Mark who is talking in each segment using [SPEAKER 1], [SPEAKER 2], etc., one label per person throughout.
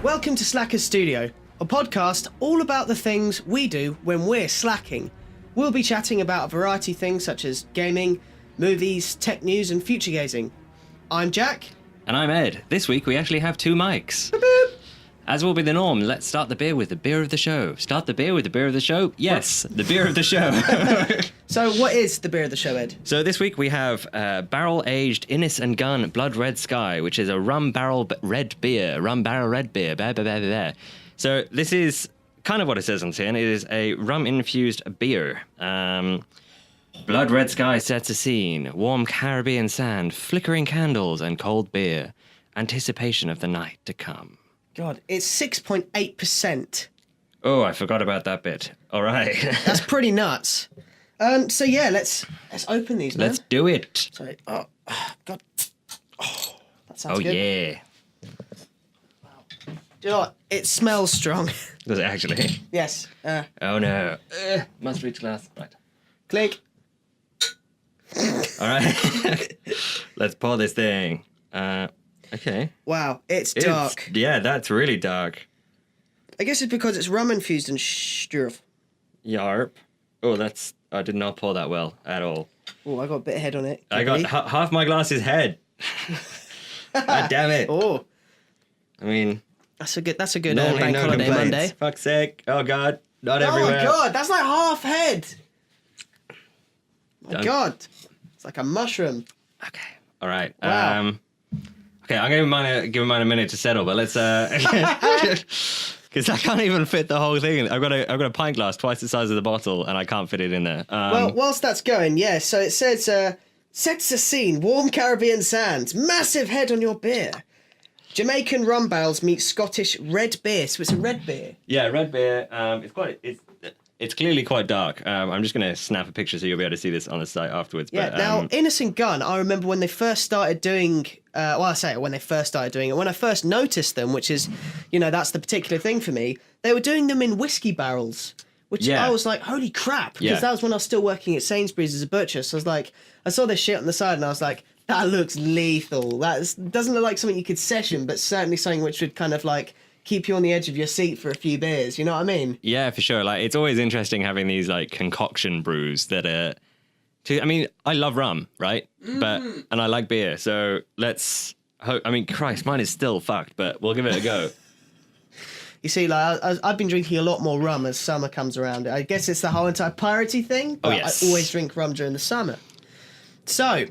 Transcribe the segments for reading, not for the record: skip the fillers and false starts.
[SPEAKER 1] Welcome to Slacker's Studio, a podcast all about the things we do when we're slacking. We'll be chatting about a variety of things such as gaming, movies, tech news and future gazing. I'm Jack.
[SPEAKER 2] And I'm Ed. This week we actually have two mics.
[SPEAKER 1] Boop, boop.
[SPEAKER 2] As will be the norm, let's start the beer with the beer of the show. Start the beer with the beer of the show? Yes, the beer of the show.
[SPEAKER 1] So what is the beer of the show, Ed?
[SPEAKER 2] So this week we have barrel-aged Innis and Gunn Blood Red Sky, which is a rum barrel red beer. Rum barrel red beer. Blah, blah, blah, blah. So this is kind of what it says on tin. It is a rum-infused beer. Blood Red Sky sets a scene. Warm Caribbean sand, flickering candles, and cold beer. Anticipation of the night to come.
[SPEAKER 1] God, it's 6.8%.
[SPEAKER 2] Oh, I forgot about that bit. All right.
[SPEAKER 1] That's pretty nuts. So yeah, let's open these, man.
[SPEAKER 2] Let's do it.
[SPEAKER 1] Sorry. Oh, God. Oh, that sounds
[SPEAKER 2] Oh,
[SPEAKER 1] good.
[SPEAKER 2] yeah.
[SPEAKER 1] Wow. Do you know what? It smells strong.
[SPEAKER 2] Does it actually?
[SPEAKER 1] Yes.
[SPEAKER 2] Oh, no. Must reach glass. Right.
[SPEAKER 1] Click.
[SPEAKER 2] All right. Let's pour this thing. Okay.
[SPEAKER 1] Wow, it's dark.
[SPEAKER 2] Yeah, that's really dark.
[SPEAKER 1] I guess it's because it's rum infused and stuff.
[SPEAKER 2] Yarp. Oh, I did not pour that well at all.
[SPEAKER 1] Oh, I got a bit of head on it.
[SPEAKER 2] I got half my glass is head. God damn it.
[SPEAKER 1] Oh.
[SPEAKER 2] I mean.
[SPEAKER 1] That's a good bank
[SPEAKER 2] no
[SPEAKER 1] holiday
[SPEAKER 2] complaints.
[SPEAKER 1] Monday.
[SPEAKER 2] Fuck's sake. Oh, God. Not
[SPEAKER 1] Oh
[SPEAKER 2] everywhere.
[SPEAKER 1] my God, that's like half head. My
[SPEAKER 2] Done.
[SPEAKER 1] God. It's like a mushroom.
[SPEAKER 2] Okay. All right.
[SPEAKER 1] Wow.
[SPEAKER 2] Okay, I'm gonna give mine a minute to settle, but let's because I can't even fit the whole thing. I've got a pint glass twice the size of the bottle, and I can't fit it in there.
[SPEAKER 1] Well, whilst that's going, yeah. So it says, sets a scene, warm Caribbean sands, massive head on your beer. Jamaican rum barrels meet Scottish red beer. So it's a red beer.
[SPEAKER 2] Yeah, red beer. It's clearly quite dark. I'm just gonna snap a picture so you'll be able to see this on the site afterwards.
[SPEAKER 1] Yeah.
[SPEAKER 2] But,
[SPEAKER 1] Now, Innis and Gunn, I remember when they first started doing. I say it when they first started doing it. When I first noticed them, which is, that's the particular thing for me. They were doing them in whiskey barrels, which I was like, holy crap, because that was when I was still working at Sainsbury's as a butcher. So I was like, I saw this shit on the side, and I was like, that looks lethal. Doesn't look like something you could session, but certainly something which would kind of like keep you on the edge of your seat for a few beers. You know what I mean?
[SPEAKER 2] Yeah, for sure. Like, it's always interesting having these like concoction brews that are. I mean, I love rum, right? And I like beer. So let's hope. I mean, Christ, mine is still fucked, but we'll give it a go.
[SPEAKER 1] You see, like I've been drinking a lot more rum as summer comes around. I guess it's the whole entire piratey thing. But
[SPEAKER 2] yes.
[SPEAKER 1] I always drink rum during the summer. So.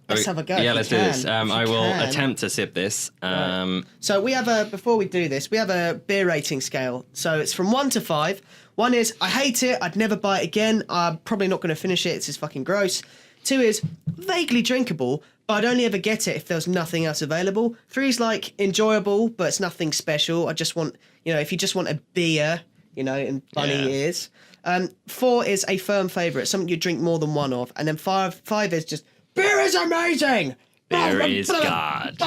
[SPEAKER 1] Let's have a go.
[SPEAKER 2] Yeah, let's do this. I will attempt to sip this.
[SPEAKER 1] Right. So we have before we do this, we have a beer rating scale. So it's from 1 to 5. 1 is, I hate it, I'd never buy it again, I'm probably not going to finish it, it's just fucking gross. 2 is, vaguely drinkable, but I'd only ever get it if there was nothing else available. 3 is like, enjoyable, but it's nothing special. I just want, if you just want a beer, in bunny ears. 4 is a firm favourite, something you drink more than one of. And then 5 is just, beer is amazing!
[SPEAKER 2] Beer is God.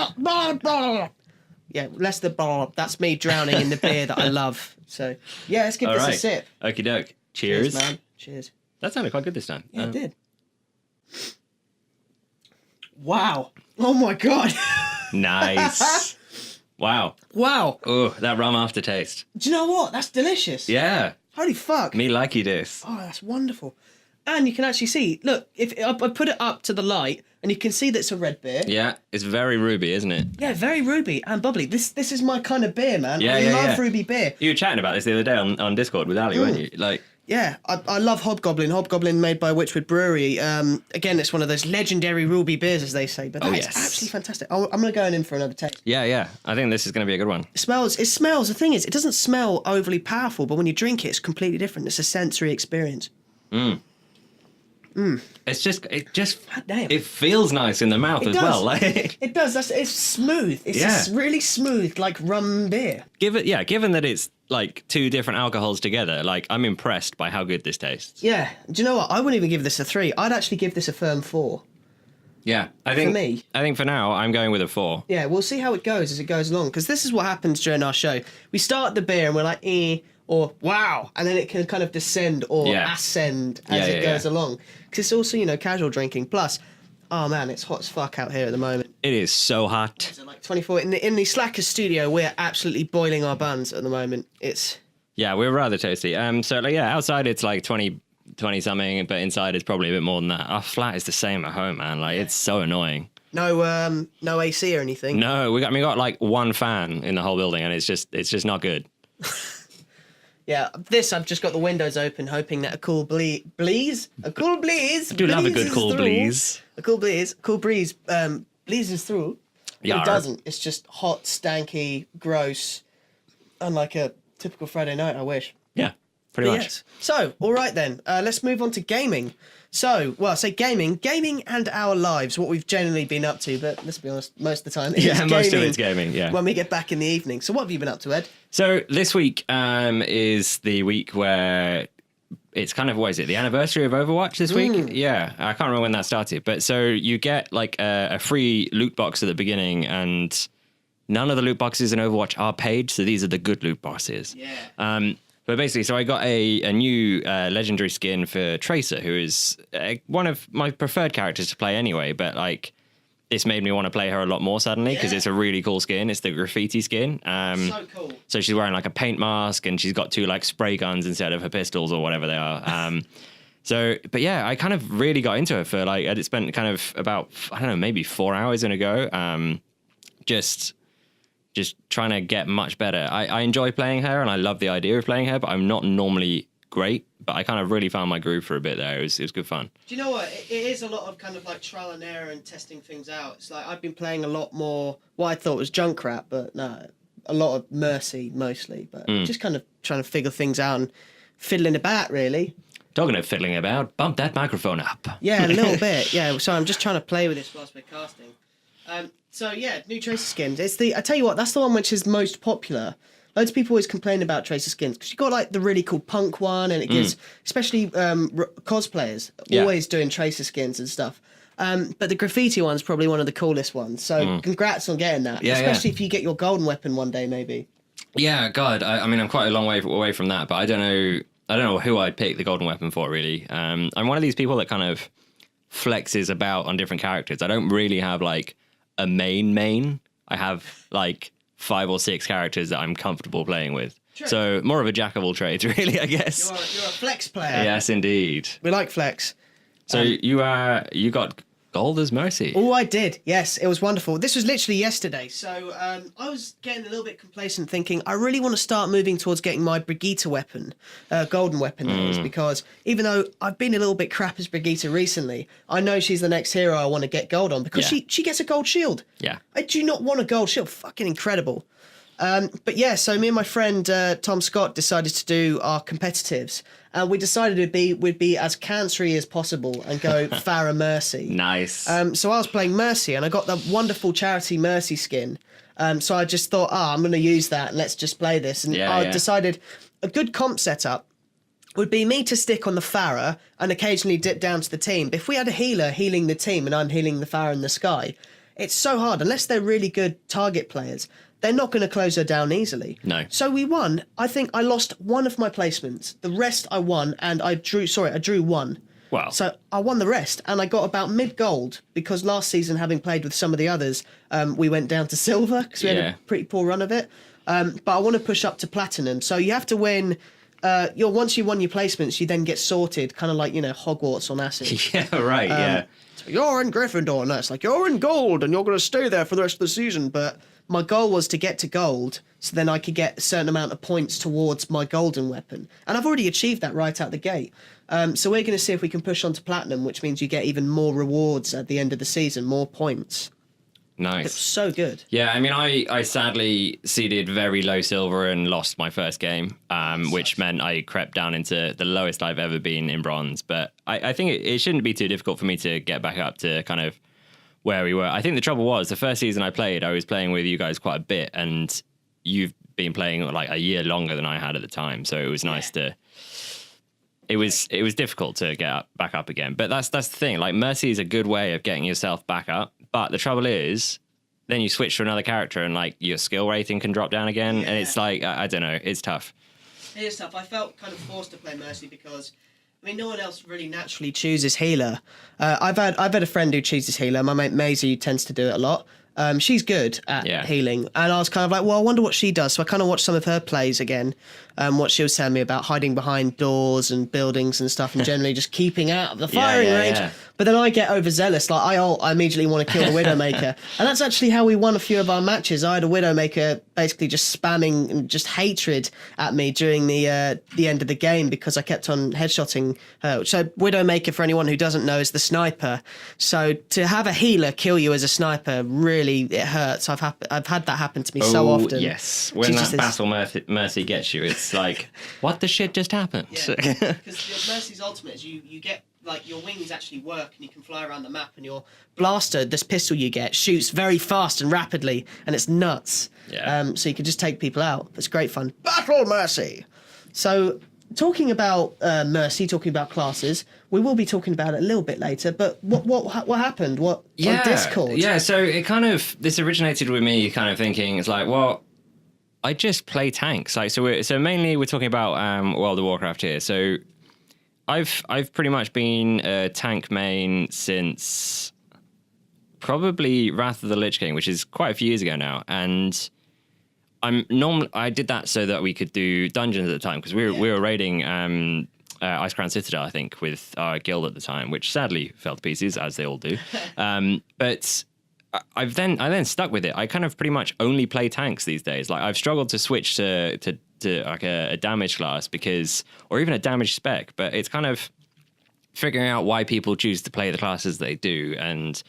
[SPEAKER 1] Yeah, less the blah. That's me drowning in the beer that I love. So, yeah, let's give this a sip.
[SPEAKER 2] Okie doke. Cheers.
[SPEAKER 1] Man. Cheers.
[SPEAKER 2] That sounded quite good this time.
[SPEAKER 1] Yeah, it did. Wow. Oh my God.
[SPEAKER 2] Nice. Wow.
[SPEAKER 1] Wow.
[SPEAKER 2] Oh, that rum aftertaste.
[SPEAKER 1] Do you know what? That's delicious.
[SPEAKER 2] Yeah.
[SPEAKER 1] Holy fuck.
[SPEAKER 2] Me likey this.
[SPEAKER 1] Oh, that's wonderful. And you can actually see, look, if I put it up to the light, and you can see that it's a red beer.
[SPEAKER 2] Yeah, it's very ruby, isn't it?
[SPEAKER 1] Yeah, very ruby and bubbly. This is my kind of beer, man. I love ruby beer.
[SPEAKER 2] You were chatting about this the other day on Discord with Ali, weren't you? Like,
[SPEAKER 1] yeah, I love Hobgoblin. Hobgoblin made by Witchwood Brewery. Again, it's one of those legendary ruby beers, as they say. But that's absolutely fantastic. I'm going to go in for another taste.
[SPEAKER 2] Yeah. I think this is going to be a good one.
[SPEAKER 1] It smells. The thing is, it doesn't smell overly powerful, but when you drink it, it's completely different. It's a sensory experience.
[SPEAKER 2] It just
[SPEAKER 1] God damn.
[SPEAKER 2] it feels nice in the mouth as well. Like,
[SPEAKER 1] it does. It's smooth. It's just really smooth, like rum beer.
[SPEAKER 2] Given that it's like two different alcohols together, like, I'm impressed by how good this tastes.
[SPEAKER 1] Yeah. Do you know what? I wouldn't even give this a 3. I'd actually give this a firm 4.
[SPEAKER 2] Yeah, I think for now I'm going with a 4.
[SPEAKER 1] Yeah, we'll see how it goes as it goes along, because this is what happens during our show. We start the beer and we're like, or wow, and then it can kind of descend or ascend as it goes along. Because it's also, casual drinking. Plus, Oh man, it's hot as fuck out here at the moment.
[SPEAKER 2] It is so hot.
[SPEAKER 1] It's like 24 in the Slacker studio. We're absolutely boiling our buns at the moment. It's
[SPEAKER 2] Yeah, we're rather toasty. So like, yeah, outside it's like 20 something, but inside it's probably a bit more than that. Our flat is the same at home, man. Like it's so annoying.
[SPEAKER 1] no AC or anything.
[SPEAKER 2] No, we got like one fan in the whole building, and it's just not good.
[SPEAKER 1] Yeah, I've just got the windows open, hoping that a cool breeze. I
[SPEAKER 2] do love a good cool breeze.
[SPEAKER 1] A cool breeze bleezes through. But
[SPEAKER 2] Yeah.
[SPEAKER 1] it doesn't. It's just hot, stanky, gross, unlike a typical Friday night. I wish.
[SPEAKER 2] Yeah, pretty much.
[SPEAKER 1] Yes. So, all right then, let's move on to gaming. So, well, I say gaming and our lives, what we've generally been up to, but let's be honest, most of the time
[SPEAKER 2] Yeah, most of it's gaming, yeah.
[SPEAKER 1] When we get back in the evening. So what have you been up to, Ed?
[SPEAKER 2] So this week is the week where it's kind of, what is it, the anniversary of Overwatch this week? Yeah, I can't remember when that started. But so you get like a free loot box at the beginning, and none of the loot boxes in Overwatch are paid, so these are the good loot boxes.
[SPEAKER 1] Yeah.
[SPEAKER 2] But basically, so I got a new legendary skin for Tracer, who is one of my preferred characters to play anyway. But like, this made me want to play her a lot more suddenly because it's a really cool skin. It's the graffiti skin.
[SPEAKER 1] So cool.
[SPEAKER 2] So she's wearing like a paint mask, and she's got 2 like spray guns instead of her pistols or whatever they are. But yeah, I kind of really got into her for like, I spent kind of about, I don't know, maybe 4 hours in a go. Just trying to get much better. I enjoy playing her, and I love the idea of playing her, but I'm not normally great. But I kind of really found my groove for a bit there. It was good fun.
[SPEAKER 1] Do you know what? It is a lot of kind of like trial and error and testing things out. It's like I've been playing a lot more what I thought was Junkrat, but no, a lot of Mercy mostly. But just kind of trying to figure things out and fiddling about, really.
[SPEAKER 2] Talking of fiddling about, bump that microphone up.
[SPEAKER 1] Yeah, a little bit. Yeah, so I'm just trying to play with this whilst we're casting. So yeah, new Tracer skins. I tell you what, that's the one which is most popular. Loads of people always complain about Tracer skins because you got like the really cool punk one, and it gives, especially cosplayers, always doing Tracer skins and stuff. But the graffiti one's probably one of the coolest ones. So congrats on getting that, especially if you get your golden weapon one day, maybe.
[SPEAKER 2] Yeah, God, I mean, I'm quite a long way away from that, but I don't know who I'd pick the golden weapon for, really. I'm one of these people that kind of flexes about on different characters. I don't really have like a main. I have like 5 or 6 characters that I'm comfortable playing with. True. So more of a jack of all trades, really, I guess.
[SPEAKER 1] You're a flex player.
[SPEAKER 2] Yes, indeed.
[SPEAKER 1] We like flex.
[SPEAKER 2] So you got gold as Mercy.
[SPEAKER 1] Oh, I did. Yes, it was wonderful. This was literally yesterday. So I was getting a little bit complacent, thinking I really want to start moving towards getting my Brigitte weapon, golden weapon, that is, because even though I've been a little bit crap as Brigitte recently, I know she's the next hero I want to get gold on because she gets a gold shield.
[SPEAKER 2] Yeah.
[SPEAKER 1] I do not want a gold shield. Fucking incredible. But yeah, so me and my friend Tom Scott decided to do our competitives. We decided we'd be as cancery as possible and go Farah Mercy.
[SPEAKER 2] Nice.
[SPEAKER 1] So I was playing Mercy, and I got the wonderful charity Mercy skin. So I just thought, I'm going to use that, and let's just play this. And I decided a good comp setup would be me to stick on the Farah and occasionally dip down to the team. But if we had a healer healing the team and I'm healing the Farah in the sky, it's so hard. Unless they're really good target players, they're not going to close her down easily.
[SPEAKER 2] No.
[SPEAKER 1] So we won. I think I lost one of my placements. The rest I won, and I drew one.
[SPEAKER 2] Wow.
[SPEAKER 1] So I won the rest, and I got about mid-gold, because last season, having played with some of the others, we went down to silver, because we had a pretty poor run of it. But I want to push up to platinum. So you have to win... once you won your placements, you then get sorted, kind of like, Hogwarts on acid.
[SPEAKER 2] Yeah, right, yeah.
[SPEAKER 1] So you're in Gryffindor, and it's like, you're in gold, and you're going to stay there for the rest of the season, but... My goal was to get to gold, so then I could get a certain amount of points towards my golden weapon. And I've already achieved that right out the gate. So we're going to see if we can push on to platinum, which means you get even more rewards at the end of the season, more points.
[SPEAKER 2] Nice.
[SPEAKER 1] It's so good.
[SPEAKER 2] Yeah, I mean, I sadly seeded very low silver and lost my first game, which meant I crept down into the lowest I've ever been in bronze. But I think it shouldn't be too difficult for me to get back up to kind of where we were. I think the trouble was the first season I was playing with you guys quite a bit, and you've been playing like a year longer than I had at the time. So it was nice to. It was difficult to get back up again, but that's the thing. Like Mercy is a good way of getting yourself back up, but the trouble is, then you switch to another character and like your skill rating can drop down again, and it's like I don't know, it's tough.
[SPEAKER 1] It is tough. I felt kind of forced to play Mercy because I mean, no one else really naturally chooses healer. I've had a friend who chooses healer. My mate Maisie tends to do it a lot. She's good at healing, and I was kind of like, well, I wonder what she does. So I kind of watched some of her plays again, what she was telling me about hiding behind doors and buildings and stuff, and generally just keeping out of the firing range. Yeah. But then I get overzealous, like I immediately want to kill the Widowmaker, and that's actually how we won a few of our matches. I had a Widowmaker basically just spamming just hatred at me during the end of the game because I kept on headshotting her. So Widowmaker, for anyone who doesn't know, is the sniper. So to have a healer kill you as a sniper, really, it hurts. I've had that happen to me so often.
[SPEAKER 2] Yes, when that battle mercy gets you, it's like, what the shit just happened?
[SPEAKER 1] Yeah, because Mercy's ultimate is you get, like, your wings actually work and you can fly around the map, and your blaster, this pistol you get, shoots very fast and rapidly, and it's nuts. Yeah. So you can just take people out. It's great fun. Battle Mercy! So, talking about Mercy, talking about classes, we will be talking about it a little bit later, but what happened? On Discord?
[SPEAKER 2] Yeah, so it kind of, this originated with me kind of thinking, it's like, well, I just play tanks. Like, so mainly we're talking about World of Warcraft here. So I've pretty much been a tank main since probably Wrath of the Lich King, which is quite a few years ago now, and I did that so that we could do dungeons at the time because we were raiding Ice Crown Citadel, I think, with our guild at the time, which sadly fell to pieces, as they all do. But I then stuck with it. I kind of pretty much only play tanks these days. Like, I've struggled to switch to like a damage class or even a damage spec, but it's kind of figuring out why people choose to play the classes they do and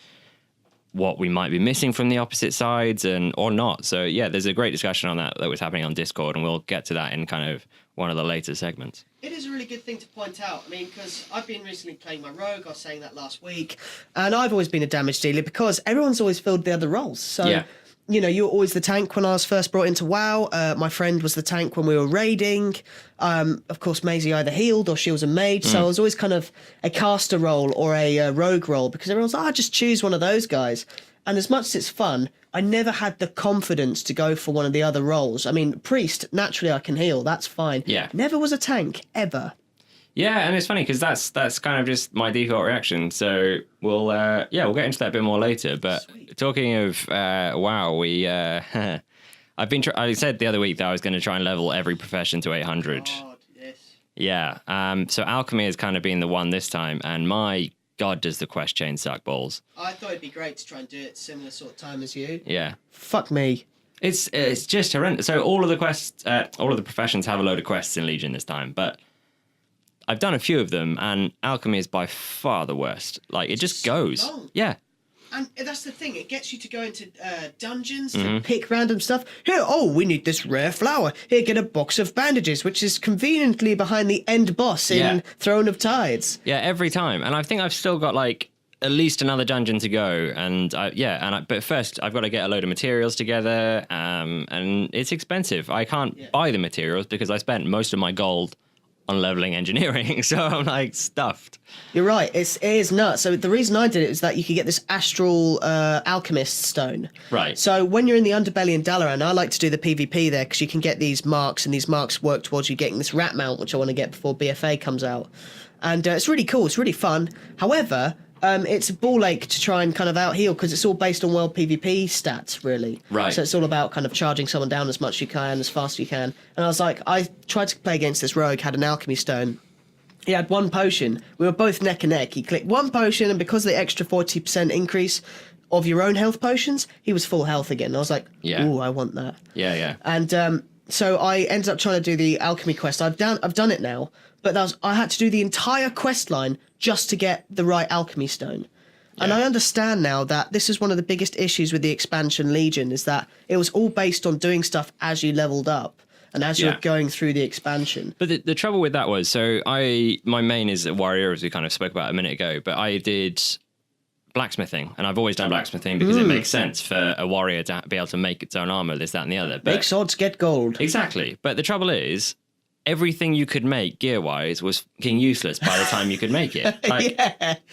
[SPEAKER 2] what we might be missing from the opposite sides or not. So yeah, there's a great discussion on that was happening on Discord, and we'll get to that in kind of one of the later segments.
[SPEAKER 1] It is a really good thing to point out. I mean, because I've been recently playing my rogue, I was saying that last week, and I've always been a damage dealer because everyone's always filled the other roles. So, you know, you were always the tank when I was first brought into WoW. My friend was the tank when we were raiding. Of course, Maisie either healed or she was a mage. So I was always kind of a caster role or a rogue role because everyone's like, just choose one of those guys. And as much as it's fun, I never had the confidence to go for one of the other roles. I mean, priest, naturally I can heal. That's fine. Yeah. Never was a tank, ever.
[SPEAKER 2] Yeah, and it's funny because that's kind of just my default reaction. So we'll get into that a bit more later. But talking of WoW, I said the other week that I was going to try and level every profession to 800.
[SPEAKER 1] God, yes.
[SPEAKER 2] Yeah. So alchemy has kind of been the one this time, and my God, does the quest chain suck balls.
[SPEAKER 1] I thought it'd be great to try and do it similar sort of time as you.
[SPEAKER 2] Yeah.
[SPEAKER 1] Fuck me.
[SPEAKER 2] It's just horrendous. So all of the quests, all of the professions have a load of quests in Legion this time, but I've done a few of them, and alchemy is by far the worst. Like, it just goes.
[SPEAKER 1] Long.
[SPEAKER 2] Yeah.
[SPEAKER 1] And that's the thing, it gets you to go into dungeons to pick random stuff. Here, we need this rare flower. Here, get a box of bandages, which is conveniently behind the end boss in Throne of Tides.
[SPEAKER 2] Yeah, every time. And I think I've still got, like, at least another dungeon to go. But first, I've got to get a load of materials together, and it's expensive. I can't buy the materials because I spent most of my gold on leveling engineering, so I'm like stuffed.
[SPEAKER 1] You're right, it is nuts. So the reason I did it is that you could get this astral alchemist stone.
[SPEAKER 2] Right.
[SPEAKER 1] So when you're in the underbelly in Dalaran, I like to do the PvP there because you can get these marks, and these marks work towards you getting this rat mount, which I want to get before BFA comes out. And it's really cool, it's really fun. However, it's a ball ache to try and kind of out-heal because it's all based on world PvP stats, really.
[SPEAKER 2] Right.
[SPEAKER 1] So it's all about kind of charging someone down as much as you can, as fast as you can. And I was like, I tried to play against this rogue, had an alchemy stone. He had one potion. We were both neck and neck. He clicked one potion, and because of the extra 40% increase of your own health potions, he was full health again. And I was like, ooh, I want that.
[SPEAKER 2] Yeah.
[SPEAKER 1] And so I ended up trying to do the Alchemy Quest. I've done it now, but I had to do the entire quest line just to get the right alchemy stone. Yeah. And I understand now that this is one of the biggest issues with the expansion Legion, is that it was all based on doing stuff as you leveled up and as you're going through the expansion.
[SPEAKER 2] But the trouble with that was, so my main is a warrior, as we kind of spoke about a minute ago, but I did blacksmithing, and I've always done blacksmithing because it makes sense for a warrior to be able to make its own armor, this, that, and the other. But
[SPEAKER 1] make swords, get gold.
[SPEAKER 2] Exactly. But the trouble is, everything you could make gear-wise was fucking useless by the time you could make it. Like,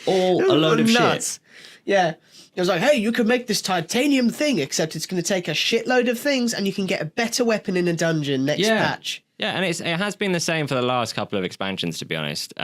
[SPEAKER 2] all a load of shit.
[SPEAKER 1] Yeah. It was like, hey, you can make this titanium thing, except it's going to take a shitload of things, and you can get a better weapon in a dungeon next patch.
[SPEAKER 2] Yeah, and it has been the same for the last couple of expansions, to be honest.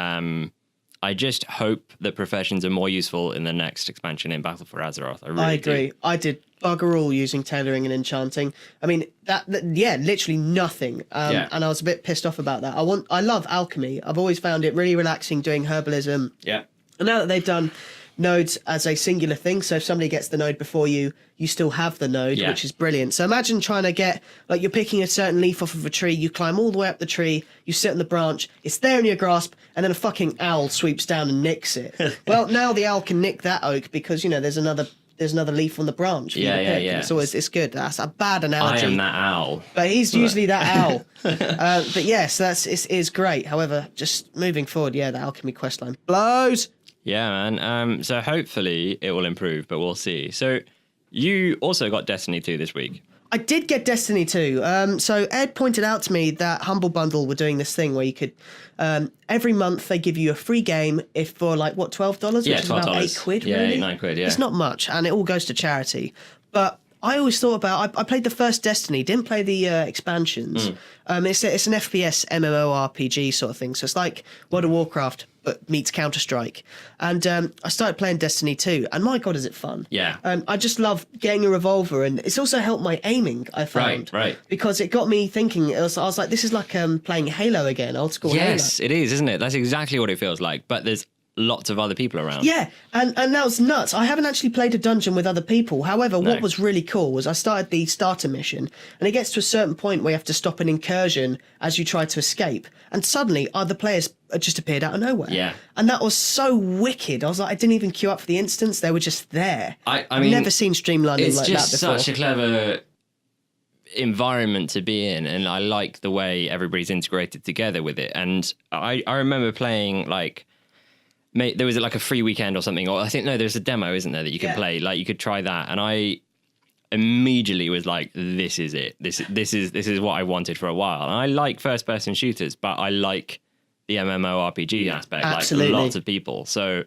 [SPEAKER 2] I just hope that professions are more useful in the next expansion in Battle for Azeroth. I
[SPEAKER 1] agree.
[SPEAKER 2] Do.
[SPEAKER 1] I did bugger all using tailoring and enchanting. I mean, that literally nothing. And I was a bit pissed off about that. I love alchemy. I've always found it really relaxing doing herbalism.
[SPEAKER 2] Yeah.
[SPEAKER 1] And now that they've done nodes as a singular thing, so if somebody gets the node before you, you still have the node, which is brilliant. So imagine trying to get, like, you're picking a certain leaf off of a tree, you climb all the way up the tree, you sit on the branch, it's there in your grasp, and then a fucking owl swoops down and nicks it. Well, now the owl can nick that oak because, there's another leaf on the branch.
[SPEAKER 2] Yeah.
[SPEAKER 1] It's good. That's a bad analogy.
[SPEAKER 2] I am that owl.
[SPEAKER 1] But he's usually that owl. But yes, it is great. However, just moving forward, the Alchemy Quest line blows.
[SPEAKER 2] Yeah, man. So hopefully it will improve, but we'll see. So you also got Destiny 2 this week.
[SPEAKER 1] I did get Destiny 2. So Ed pointed out to me that Humble Bundle were doing this thing where you could, every month they give you a free game if for like, what, $12? Which is about £8,
[SPEAKER 2] yeah,
[SPEAKER 1] really?
[SPEAKER 2] £9, yeah.
[SPEAKER 1] It's not much, and it all goes to charity. But I always thought about, I played the first Destiny, didn't play the expansions. It's an FPS MMORPG sort of thing. So it's like World of Warcraft, but meets Counter-Strike. And I started playing Destiny 2, and my God, is it fun.
[SPEAKER 2] Yeah.
[SPEAKER 1] I just love getting a revolver, and it's also helped my aiming, I found.
[SPEAKER 2] Right.
[SPEAKER 1] Because it got me thinking, I was like, this is like playing Halo again, old school Halo.
[SPEAKER 2] Yes, it is, isn't it? That's exactly what it feels like. But there's lots of other people around.
[SPEAKER 1] Yeah, and that was nuts. I haven't actually played a dungeon with other people. However, what was really cool was I started the starter mission, and it gets to a certain point where you have to stop an incursion as you try to escape, and suddenly other players just appeared out of nowhere.
[SPEAKER 2] Yeah.
[SPEAKER 1] And that was so wicked. I was like, I didn't even queue up for the instance. They were just there.
[SPEAKER 2] I've
[SPEAKER 1] never seen streamlining like that before.
[SPEAKER 2] It's just such a clever environment to be in, and I like the way everybody's integrated together with it. And I remember playing like, there was like a free weekend or something, or I think there's a demo, isn't there, that you can play? Like you could try that, and I immediately was like, "This is it. This is what I wanted for a while." And I like first person shooters, but I like the MMORPG aspect,
[SPEAKER 1] absolutely.
[SPEAKER 2] Like lots of people. So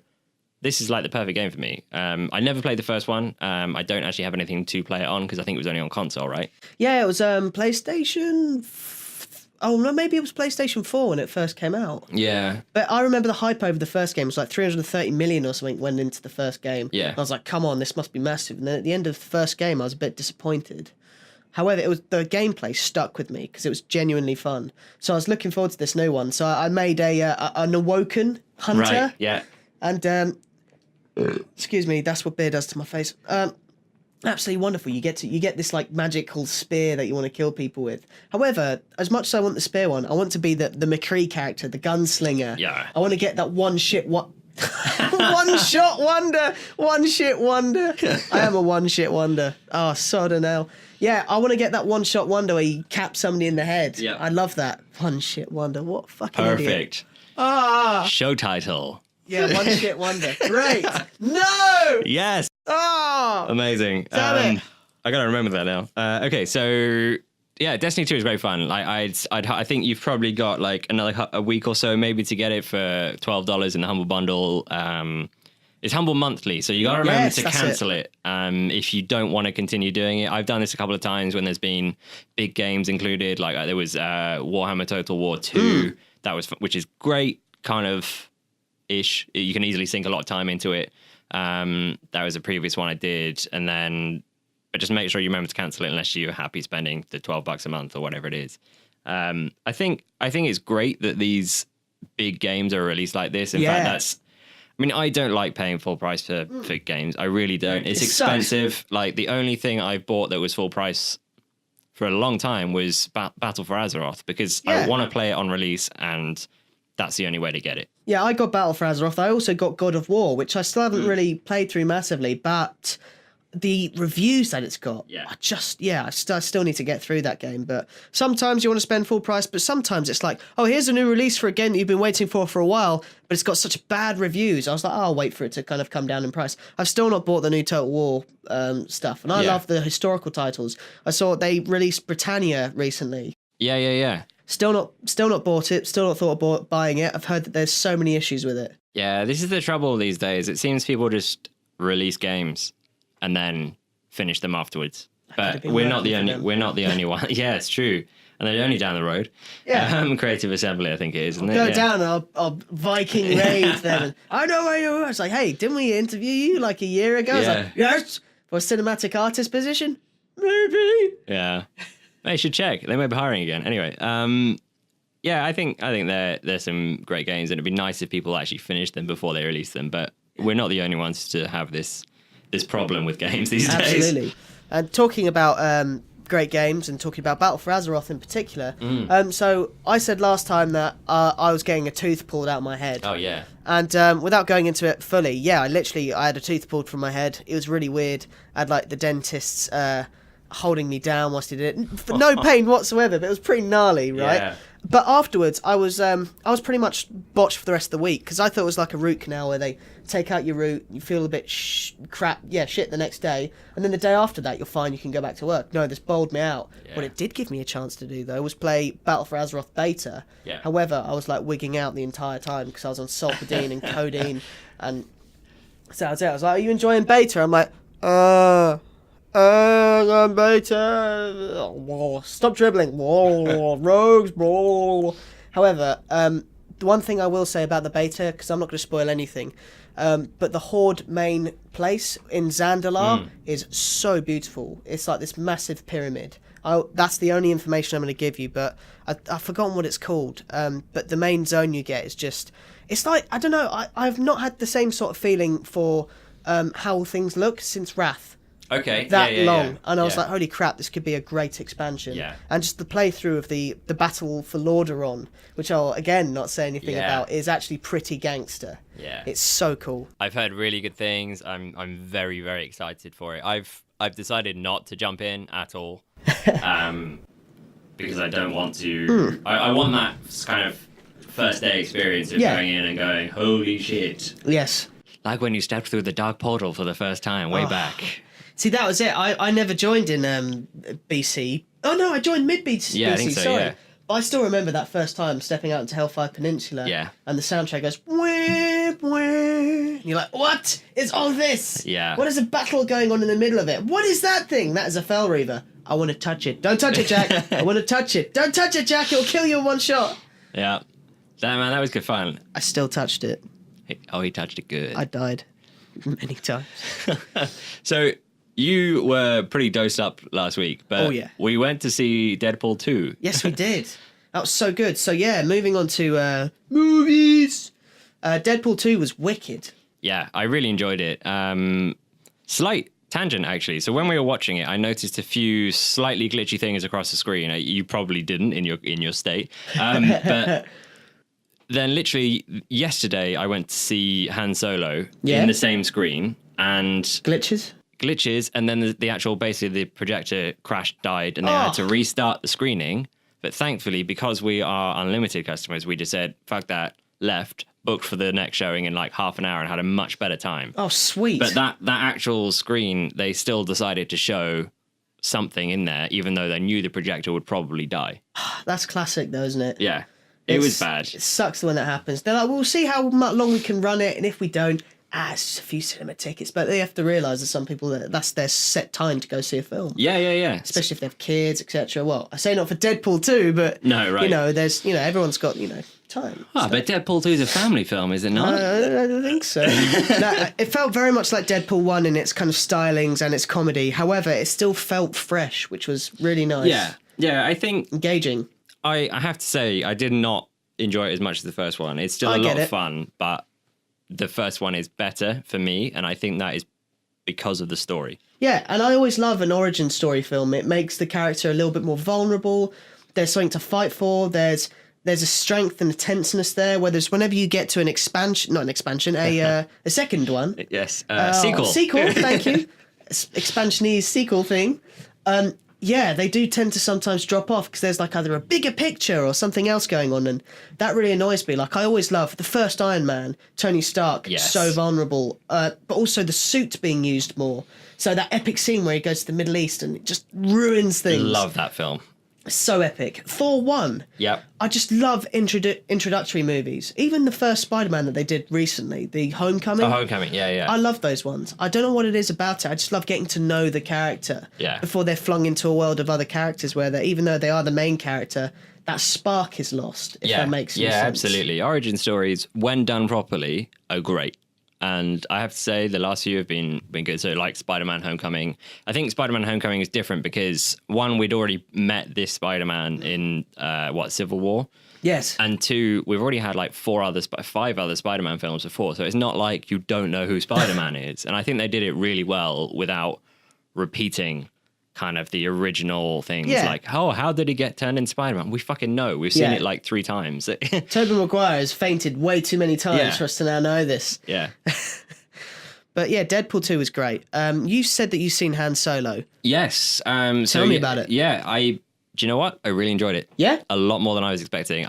[SPEAKER 2] this is like the perfect game for me. I never played the first one. I don't actually have anything to play it on because I think it was only on console, right?
[SPEAKER 1] Yeah, it was PlayStation. Oh, no, maybe it was PlayStation 4 when it first came out.
[SPEAKER 2] Yeah.
[SPEAKER 1] But I remember the hype over the first game. It was like 330 million or something went into the first game.
[SPEAKER 2] Yeah.
[SPEAKER 1] And I was like, come on, this must be massive. And then at the end of the first game, I was a bit disappointed. However, the gameplay stuck with me because it was genuinely fun. So I was looking forward to this new one. So I made an awoken hunter.
[SPEAKER 2] Right, yeah.
[SPEAKER 1] And, excuse me, that's what beer does to my face. Absolutely wonderful. You get this like magical spear that you want to kill people with. However, as much as I want the spear one, I want to be the McCree character, the gunslinger.
[SPEAKER 2] Yeah.
[SPEAKER 1] I want to get that one shot wonder. One shit wonder. I am a one shit wonder. Oh, sod and hell. Yeah, I want to get that one shot wonder where you cap somebody in the head.
[SPEAKER 2] Yeah.
[SPEAKER 1] I love that. One shit wonder. What fucking idiot.
[SPEAKER 2] Perfect.
[SPEAKER 1] Ah.
[SPEAKER 2] Show title.
[SPEAKER 1] Yeah, one shit wonder. Great. No.
[SPEAKER 2] Yes.
[SPEAKER 1] Oh.
[SPEAKER 2] Amazing.
[SPEAKER 1] Damn it.
[SPEAKER 2] I gotta remember that now. Okay, so yeah, Destiny 2 is great fun. Like I think you've probably got like a week or so maybe to get it for $12 in the Humble Bundle. It's Humble monthly, so you gotta remember to cancel it if you don't want to continue doing it. I've done this a couple of times when there's been big games included. Like there was Warhammer Total War 2 which is great, kind of ish. You can easily sink a lot of time into it. That was a previous one I did, but just make sure you remember to cancel it unless you're happy spending the $12 a month or whatever it is. I think it's great that these big games are released like this. In fact, I don't like paying full price for games. I really don't. It's expensive.
[SPEAKER 1] Sucks.
[SPEAKER 2] Like the only thing I've bought that was full price for a long time was Battle for Azeroth because I want to play it on release, and that's the only way to get it. Yeah,
[SPEAKER 1] I got Battle for Azeroth. I also got God of War, which I still haven't really played through massively, but the reviews that it's got, I still need to get through that game. But sometimes you want to spend full price, but sometimes it's like, oh, here's a new release for a game that you've been waiting for a while, but it's got such bad reviews. I was like, oh, I'll wait for it to kind of come down in price. I've still not bought the new Total War stuff, and I love the historical titles. I saw they released Britannia recently.
[SPEAKER 2] Yeah.
[SPEAKER 1] Still not bought it. Still not thought about buying it. I've heard that there's so many issues with it.
[SPEAKER 2] Yeah, this is the trouble these days. It seems people just release games and then finish them afterwards. But we're not the only one. Yeah, it's true. and they're only down the road.
[SPEAKER 1] Yeah.
[SPEAKER 2] Creative Assembly, I think it is, isn't it?
[SPEAKER 1] Go
[SPEAKER 2] Yeah.
[SPEAKER 1] down and I'll Viking raid them. I know where you are. It's like, hey, didn't we interview you like a year ago? I was like, yes, for a cinematic artist position? Maybe.
[SPEAKER 2] Yeah. They should check. They may be hiring again. Anyway, yeah, I think there's some great games, and it'd be nice if people actually finish them before they release them. But we're not the only ones to have this problem with games these days.
[SPEAKER 1] Absolutely. And talking about great games and talking about Battle for Azeroth in particular, so I said last time that I was getting a tooth pulled out of my head.
[SPEAKER 2] Oh, yeah.
[SPEAKER 1] And without going into it fully, yeah, I had a tooth pulled from my head. It was really weird. I had like the dentists holding me down whilst he did it, for no pain whatsoever, but it was pretty gnarly, right?
[SPEAKER 2] Yeah.
[SPEAKER 1] But afterwards, I was pretty much botched for the rest of the week because I thought it was like a root canal where they take out your root, you feel a bit shit the next day, and then the day after that you're fine, you can go back to work. No, this bowled me out.
[SPEAKER 2] Yeah.
[SPEAKER 1] What it did give me a chance to do though was play Battle for Azeroth beta.
[SPEAKER 2] Yeah.
[SPEAKER 1] However, I was like wigging out the entire time because I was on Solpadine and codeine, and so I was like, "Are you enjoying beta?" I'm like, I'm beta. Stop dribbling. Rogues. However, the one thing I will say about the beta, because I'm not going to spoil anything, but the Horde main place in Zandalar is so beautiful. It's like this massive pyramid. That's the only information I'm going to give you, but I've forgotten what it's called. But the main zone you get is just... It's like, I don't know, I've not had the same sort of feeling for how things look since Wrath.
[SPEAKER 2] Okay.
[SPEAKER 1] That long.
[SPEAKER 2] Yeah.
[SPEAKER 1] And I was like, holy crap, this could be a great expansion.
[SPEAKER 2] Yeah.
[SPEAKER 1] And just the playthrough of the battle for Lordaeron, which I'll again not say anything about, is actually pretty gangster.
[SPEAKER 2] Yeah.
[SPEAKER 1] It's so cool.
[SPEAKER 3] I've heard really good things. I'm very, very excited for it. I've decided not to jump in at all.
[SPEAKER 2] Because I don't want to... I want that kind of first day experience of going in and going, holy shit.
[SPEAKER 1] Yes.
[SPEAKER 2] Like when you stepped through the dark portal for the first time, way back.
[SPEAKER 1] See, that was it. I never joined in BC. Oh, no, I joined mid-BC.
[SPEAKER 2] Yeah, I think so,
[SPEAKER 1] sorry.
[SPEAKER 2] yeah.
[SPEAKER 1] But I still remember that first time stepping out into Hellfire Peninsula.
[SPEAKER 2] Yeah.
[SPEAKER 1] And the soundtrack goes, whip, whip. And you're like, what is all this?
[SPEAKER 2] Yeah.
[SPEAKER 1] What is a battle going on in the middle of it? What is that thing? That is a Fel Reaver. I want to touch it. Don't touch it, Jack. I want to touch it. Don't touch it, Jack. It'll kill you in one shot.
[SPEAKER 2] Yeah. That was good fun.
[SPEAKER 1] I still touched it.
[SPEAKER 2] He touched it good.
[SPEAKER 1] I died many times.
[SPEAKER 2] So... You were pretty dosed up last week, but we went to see Deadpool 2.
[SPEAKER 1] Yes, we did. That was so good. So, yeah, moving on to movies. Deadpool 2 was wicked.
[SPEAKER 2] Yeah, I really enjoyed it. Slight tangent, actually. So when we were watching it, I noticed a few slightly glitchy things across the screen. You probably didn't in your state. But then literally yesterday, I went to see Han Solo in the same screen. And... glitches, and then the actual, basically the projector crashed, died, and they had to restart the screening. But thankfully, because we are unlimited customers, we just said, fuck that, left, booked for the next showing in like half an hour and had a much better time.
[SPEAKER 1] Oh, sweet.
[SPEAKER 2] But that actual screen, they still decided to show something in there, even though they knew the projector would probably die.
[SPEAKER 1] That's classic though, isn't it?
[SPEAKER 2] Yeah, it was bad.
[SPEAKER 1] It sucks when that happens. They're like, we'll see how long we can run it, and if we don't, it's just a few cinema tickets. But they have to realise that some people, that's their set time to go see a film.
[SPEAKER 2] Yeah.
[SPEAKER 1] Especially if they have kids, etc. Well, I say not for Deadpool 2, but
[SPEAKER 2] no, right.
[SPEAKER 1] There's everyone's got time.
[SPEAKER 2] But Deadpool 2 is a family film, is it not?
[SPEAKER 1] I don't think so. No, it felt very much like Deadpool 1 in its kind of stylings and its comedy. However, it still felt fresh, which was really nice.
[SPEAKER 2] Yeah. I think
[SPEAKER 1] engaging.
[SPEAKER 2] I have to say, I did not enjoy it as much as the first one. It's still a lot of fun, but the first one is better for me, and I think that is because of the story. Yeah,
[SPEAKER 1] and I always love an origin story film. It makes the character a little bit more vulnerable. There's something to fight for. There's a strength and a tenseness there. Whenever you get to an expansion, not an expansion, a second one.
[SPEAKER 2] Yes, sequel.
[SPEAKER 1] Sequel, thank you. Expansionese sequel thing. They do tend to sometimes drop off because there's like either a bigger picture or something else going on, and that really annoys me. Like I always love the first Iron Man, Tony Stark, so vulnerable, but also the suit being used more. So that epic scene where he goes to the Middle East and it just ruins things.
[SPEAKER 2] Love that film.
[SPEAKER 1] So epic. Thor 1.
[SPEAKER 2] Yep.
[SPEAKER 1] I just love introductory movies. Even the first Spider-Man that they did recently, the Homecoming.
[SPEAKER 2] Oh, Homecoming, yeah.
[SPEAKER 1] I love those ones. I don't know what it is about it. I just love getting to know the character.
[SPEAKER 2] Yeah.
[SPEAKER 1] Before they're flung into a world of other characters where even though they are the main character, that spark is lost, if that makes sense.
[SPEAKER 2] Yeah, absolutely. Origin stories, when done properly, are great. And I have to say, the last few have been good. So, like Spider-Man Homecoming. I think Spider-Man Homecoming is different because, one, we'd already met this Spider-Man in, Civil War?
[SPEAKER 1] Yes.
[SPEAKER 2] And two, we've already had like 5 other Spider-Man films before. So it's not like you don't know who Spider-Man is. And I think they did it really well without repeating kind of the original things.
[SPEAKER 1] Yeah.
[SPEAKER 2] Like, oh, how did he get turned into Spider-Man? We fucking know. We've seen
[SPEAKER 1] Yeah.
[SPEAKER 2] it like 3 times.
[SPEAKER 1] Tobey Maguire has fainted way too many times
[SPEAKER 2] Yeah.
[SPEAKER 1] for us to now know this.
[SPEAKER 2] Yeah.
[SPEAKER 1] But yeah, Deadpool 2 was great. You said that you've seen Han Solo.
[SPEAKER 2] Yes.
[SPEAKER 1] Tell me about it.
[SPEAKER 2] Yeah, do you know what? I really enjoyed it.
[SPEAKER 1] Yeah?
[SPEAKER 2] A lot more than I was expecting.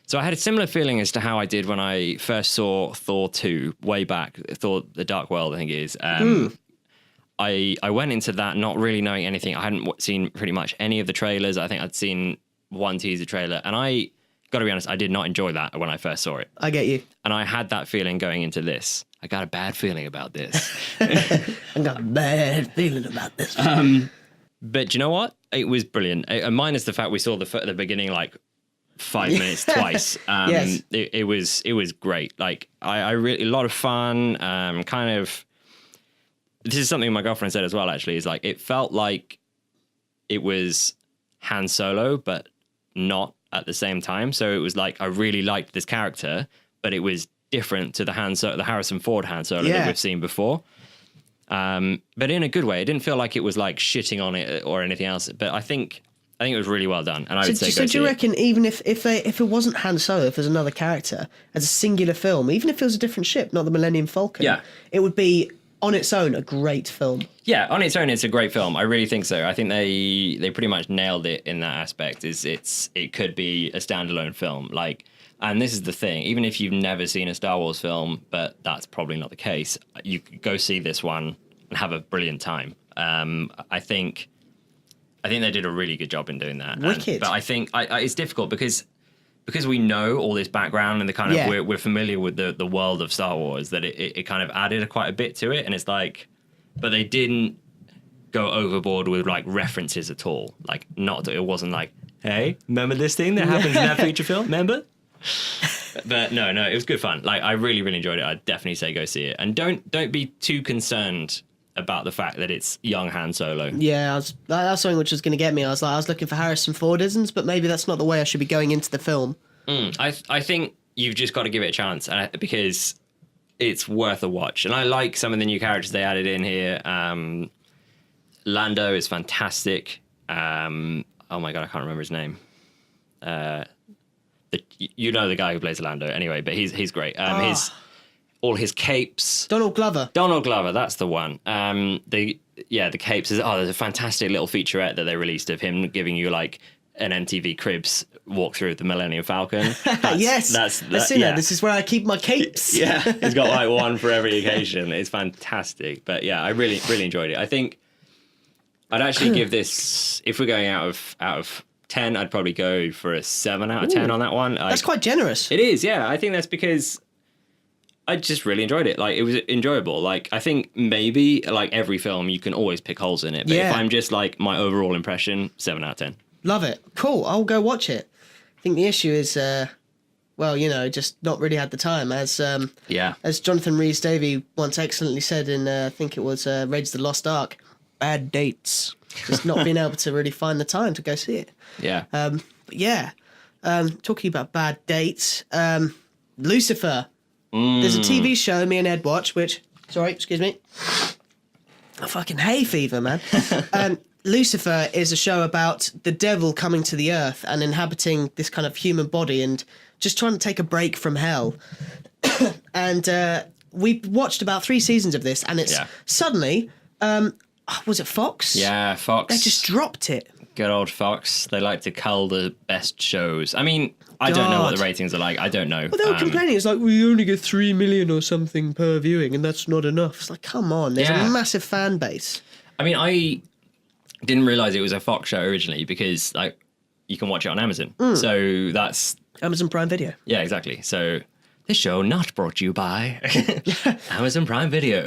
[SPEAKER 2] So I had a similar feeling as to how I did when I first saw Thor 2 way back. Thor: The Dark World, I think it is. I went into that not really knowing anything. I hadn't seen pretty much any of the trailers. I think I'd seen one teaser trailer. And I got to be honest, I did not enjoy that when I first saw it.
[SPEAKER 1] I get you.
[SPEAKER 2] And I had that feeling going into this. I got a bad feeling about this.
[SPEAKER 1] I got a bad feeling about this.
[SPEAKER 2] But do you know what? It was brilliant. Minus the fact we saw the beginning like 5 minutes twice.
[SPEAKER 1] Yes.
[SPEAKER 2] It was great. Like I really, a lot of fun. Kind of. This is something my girlfriend said as well. Actually, is like it felt like it was Han Solo, but not at the same time. So it was like I really liked this character, but it was different to the Harrison Ford Han Solo that we've seen before. But in a good way. It didn't feel like it was like shitting on it or anything else. But I think it was really well done. And I would say
[SPEAKER 1] so do you reckon even if it wasn't Han Solo, if there's another character as a singular film, even if it was a different ship, not the Millennium Falcon, it would be on its own a great film.
[SPEAKER 2] Yeah, on its own it's a great film. I really think so. I think they pretty much nailed it in that aspect. It could be a standalone film. Like, and this is the thing, even if you've never seen a Star Wars film, but that's probably not the case, you could go see this one and have a brilliant time. I think they did a really good job in doing that.
[SPEAKER 1] Wicked.
[SPEAKER 2] But I think it's difficult because we know all this background and the kind of we're familiar with the world of Star Wars, that it kind of added quite a bit to it. And it's like, but they didn't go overboard with like references at all. Like it wasn't like, hey, remember this thing that happens in that feature film? Remember? But no, it was good fun. Like I really, really enjoyed it. I'd definitely say go see it. And don't be too concerned about the fact that it's young Han Solo.
[SPEAKER 1] Yeah, that's something which was going to get me. I was looking for Harrison Fordisms, but maybe that's not the way I should be going into the film.
[SPEAKER 2] I think you've just got to give it a chance because it's worth a watch. And I like some of the new characters they added in here. Lando is fantastic. Oh my God, I can't remember his name. You know the guy who plays Lando anyway, but he's great. All his capes.
[SPEAKER 1] Donald Glover,
[SPEAKER 2] that's the one. The capes is there's a fantastic little featurette that they released of him giving you like an MTV Cribs walkthrough of the Millennium Falcon.
[SPEAKER 1] Yes, this is where I keep my capes.
[SPEAKER 2] Yeah, he's got like one for every occasion. It's fantastic. But yeah, I really, really enjoyed it. I think I'd actually give this, if we're going out of 10, I'd probably go for a 7 out of 10 on that one.
[SPEAKER 1] That's quite generous.
[SPEAKER 2] It is, yeah. I think that's because I just really enjoyed it. Like, it was enjoyable. Like, I think maybe, like every film, you can always pick holes in it. But if I'm just like my overall impression, 7 out of 10.
[SPEAKER 1] Love it. Cool. I'll go watch it. I think the issue is, just not really had the time. As Jonathan Rhys-Davies once excellently said in, I think it was Raiders of the Lost Ark, bad dates. Just not being able to really find the time to go see it.
[SPEAKER 2] Yeah.
[SPEAKER 1] Talking about bad dates, Lucifer. There's a TV show me and Ed watch, which, excuse me, a fucking hay fever, man. Lucifer is a show about the devil coming to the earth and inhabiting this kind of human body and just trying to take a break from hell. And we watched about 3 seasons of this, and it's suddenly, was it Fox?
[SPEAKER 2] Yeah, Fox.
[SPEAKER 1] They just dropped it.
[SPEAKER 2] Good old Fox. They like to cull the best shows. I mean, I don't know what the ratings are like. I don't know.
[SPEAKER 1] Well, they were complaining. It's like, we only get 3 million or something per viewing, and that's not enough. It's like, come on. There's a massive fan base.
[SPEAKER 2] I mean, Didn't realize it was a Fox show originally because like you can watch it on Amazon. So that's
[SPEAKER 1] Amazon Prime Video.
[SPEAKER 2] yeah, exactly. So this show not brought to you by Amazon Prime Video.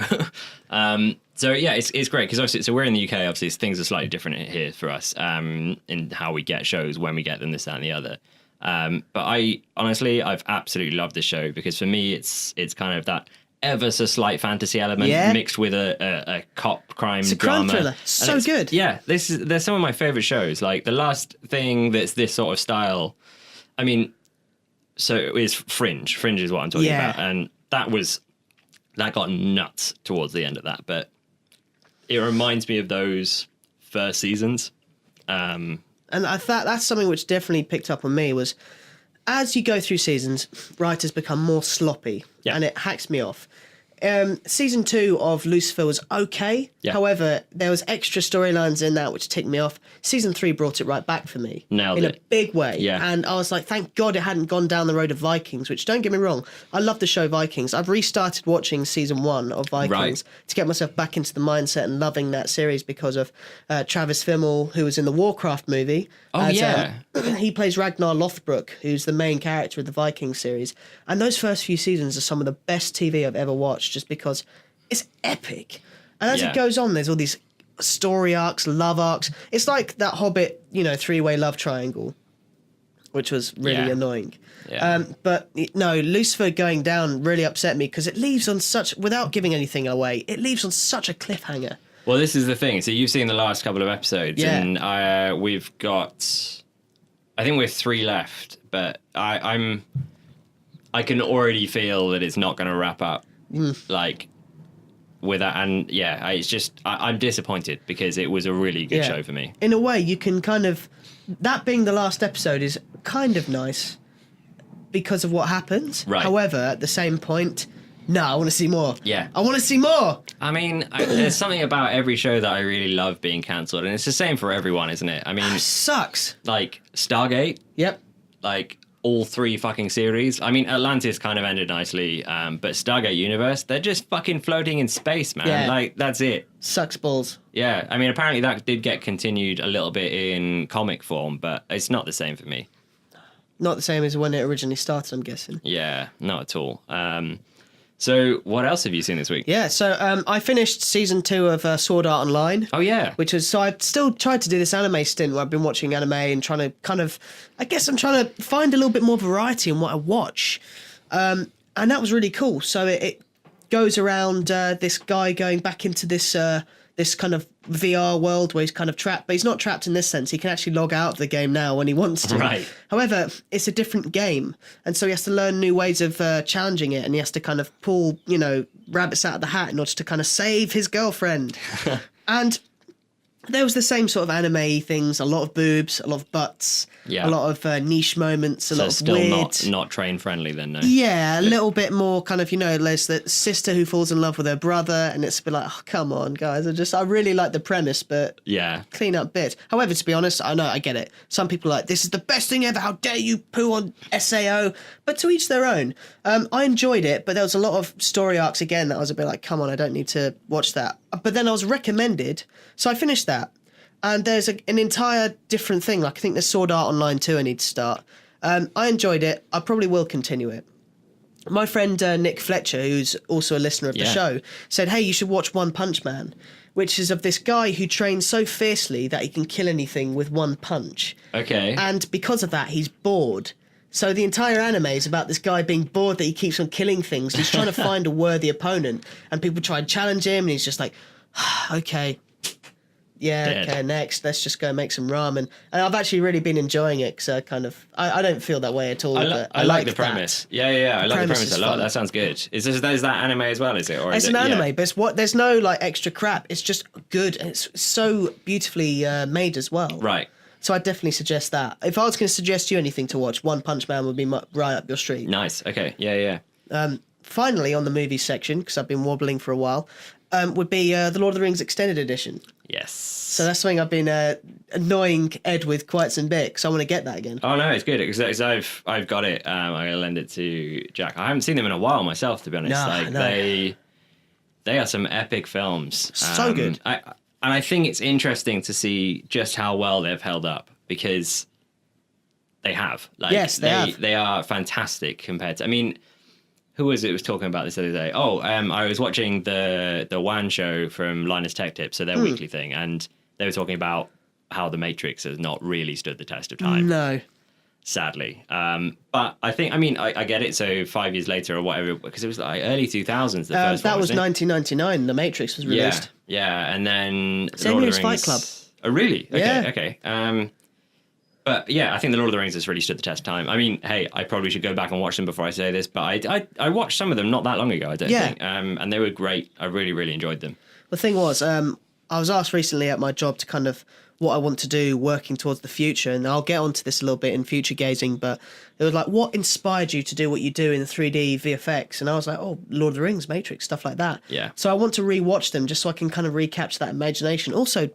[SPEAKER 2] So yeah, it's great because obviously, so we're in the UK. Obviously, things are slightly different here for us in how we get shows, when we get them, this, that, and the other. But I've absolutely loved this show because for me, it's kind of that ever so slight fantasy element mixed with a cop crime
[SPEAKER 1] It's a
[SPEAKER 2] drama.
[SPEAKER 1] crime thriller. So good.
[SPEAKER 2] Yeah, they're some of my favorite shows. Like the last thing that's this sort of style. I mean, so it is Fringe. Fringe is what I'm talking about, and that got nuts towards the end of that. But it reminds me of those first seasons.
[SPEAKER 1] And I thought that's something which definitely picked up on me was as you go through seasons, writers become more sloppy and it hacks me off. Season 2 of Lucifer was okay.
[SPEAKER 2] Yeah.
[SPEAKER 1] However, there was extra storylines in that which ticked me off. Season 3 brought it right back for me.
[SPEAKER 2] Nailed
[SPEAKER 1] in
[SPEAKER 2] it.
[SPEAKER 1] a big way.
[SPEAKER 2] Yeah.
[SPEAKER 1] And I was like, thank God it hadn't gone down the road of Vikings, which don't get me wrong, I love the show Vikings. I've restarted watching season 1 of Vikings to get myself back into the mindset and loving that series because of Travis Fimmel, who was in the Warcraft movie.
[SPEAKER 2] Oh, yeah.
[SPEAKER 1] He plays Ragnar Lothbrok, who's the main character of the Viking series. And those first few seasons are some of the best TV I've ever watched just because it's epic. And as it goes on, there's all these story arcs, love arcs. It's like that Hobbit, three-way love triangle, which was really annoying.
[SPEAKER 2] Yeah.
[SPEAKER 1] But no, Lucifer going down really upset me because it leaves on such, without giving anything away, it leaves on such a cliffhanger.
[SPEAKER 2] Well, this is the thing. So you've seen the last couple of episodes, and we've got, I think we're 3 left, but I can already feel that it's not going to wrap up like with that. And it's just I'm disappointed because it was a really good show for me.
[SPEAKER 1] In a way, you can kind of, that being the last episode is kind of nice because of what happens.
[SPEAKER 2] Right.
[SPEAKER 1] However, at the same point, no, I want to see more.
[SPEAKER 2] Yeah.
[SPEAKER 1] I want to see more.
[SPEAKER 2] I mean, there's something about every show that I really love being cancelled, and it's the same for everyone, isn't it? I mean,
[SPEAKER 1] It sucks.
[SPEAKER 2] like Stargate,
[SPEAKER 1] Yep.
[SPEAKER 2] like all 3 fucking series. I mean, Atlantis kind of ended nicely, but Stargate Universe, they're just fucking floating in space, man.
[SPEAKER 1] Yeah.
[SPEAKER 2] Like, that's it.
[SPEAKER 1] Sucks balls.
[SPEAKER 2] Yeah, I mean, apparently that did get continued a little bit in comic form, but it's not the same for me.
[SPEAKER 1] Not the same as when it originally started, I'm guessing.
[SPEAKER 2] Yeah, not at all. So what else have you seen this week?
[SPEAKER 1] Yeah, so I finished season 2 of Sword Art Online.
[SPEAKER 2] Oh, yeah.
[SPEAKER 1] Which was, so I've still tried to do this anime stint where I've been watching anime and trying to kind of, I guess I'm trying to find a little bit more variety in what I watch. And that was really cool. So it goes around this guy going back into this this kind of VR world where he's kind of trapped, but he's not trapped in this sense. He can actually log out of the game now when he wants to.
[SPEAKER 2] Right.
[SPEAKER 1] However, it's a different game. And so he has to learn new ways of challenging it. And he has to kind of pull, rabbits out of the hat in order to kind of save his girlfriend. And there was the same sort of anime things, a lot of boobs, a lot of butts, a lot of niche moments, a lot of
[SPEAKER 2] still
[SPEAKER 1] weird...
[SPEAKER 2] not train friendly then, no?
[SPEAKER 1] Yeah, a little bit more kind of, there's the sister who falls in love with her brother, and it's a bit like, oh, come on, guys. I really like the premise, but clean up bits. However, to be honest, I know, I get it. Some people are like, this is the best thing ever. How dare you poo on SAO? But to each their own. I enjoyed it, but there was a lot of story arcs again that I was a bit like, come on, I don't need to watch that. But then I was recommended, so I finished that. And there's an entire different thing. Like, I think there's Sword Art Online 2 I need to start. I enjoyed it. I probably will continue it. My friend Nick Fletcher, who's also a listener of the show, said, hey, you should watch One Punch Man, which is of this guy who trains so fiercely that he can kill anything with one punch.
[SPEAKER 2] Okay.
[SPEAKER 1] And because of that, he's bored. So the entire anime is about this guy being bored that he keeps on killing things. He's trying to find a worthy opponent. And people try and challenge him, and he's just like, okay. Yeah,
[SPEAKER 2] Dead.
[SPEAKER 1] okay, next, let's just go make some ramen. And I've actually really been enjoying it because I don't feel that way at all.
[SPEAKER 2] I like the premise.
[SPEAKER 1] That.
[SPEAKER 2] Yeah, I like the
[SPEAKER 1] premise
[SPEAKER 2] premise
[SPEAKER 1] is
[SPEAKER 2] a lot.
[SPEAKER 1] fun.
[SPEAKER 2] That sounds good. Is that anime as well, is it? Or
[SPEAKER 1] It's
[SPEAKER 2] is
[SPEAKER 1] an
[SPEAKER 2] it,
[SPEAKER 1] anime, but there's no like extra crap. It's just good, and it's so beautifully made as well.
[SPEAKER 2] Right.
[SPEAKER 1] So I definitely suggest that. If I was going to suggest you anything to watch, One Punch Man would be right up your street.
[SPEAKER 2] Nice. Okay. Yeah.
[SPEAKER 1] Finally, on the movie section, because I've been wobbling for a while, would be the Lord of the Rings Extended Edition.
[SPEAKER 2] Yes.
[SPEAKER 1] So that's something I've been annoying Ed with quite some bit, because I want to get that again.
[SPEAKER 2] Oh no, it's good because I've got it. I'm gonna lend it to Jack. I haven't seen them in a while myself, to be honest.
[SPEAKER 1] No,
[SPEAKER 2] like
[SPEAKER 1] no.
[SPEAKER 2] they are some epic films.
[SPEAKER 1] So good.
[SPEAKER 2] and I think it's interesting to see just how well they've held up, because they have. Like,
[SPEAKER 1] yes, they have.
[SPEAKER 2] They are fantastic compared to. I mean, who was it was talking about this the other day? Oh, I was watching the WAN show from Linus Tech Tips, so their weekly thing, and they were talking about how the Matrix has not really stood the test of time.
[SPEAKER 1] No.
[SPEAKER 2] Sadly. But I think, I mean, I get it. So 5 years later or whatever, because it was like early 2000s, the first one.
[SPEAKER 1] That was 1999. The Matrix was released.
[SPEAKER 2] Yeah. And then
[SPEAKER 1] Same
[SPEAKER 2] Lord
[SPEAKER 1] year
[SPEAKER 2] of
[SPEAKER 1] as
[SPEAKER 2] the
[SPEAKER 1] Fight
[SPEAKER 2] Rings.
[SPEAKER 1] Club.
[SPEAKER 2] Oh, really? Okay,
[SPEAKER 1] Yeah.
[SPEAKER 2] okay. But yeah, I think the Lord of the Rings has really stood the test of time. I mean, hey, I probably should go back and watch them before I say this, but I watched some of them not that long ago, I don't think. And they were great. I really, really enjoyed them.
[SPEAKER 1] The thing was, I was asked recently at my job to kind of what I want to do working towards the future, and I'll get onto this a little bit in future gazing, but it was like, what inspired you to do what you do in the 3D VFX? And I was like, oh, Lord of the Rings, Matrix, stuff like that.
[SPEAKER 2] Yeah.
[SPEAKER 1] So I want to rewatch them just so I can kind of recapture that imagination. Also,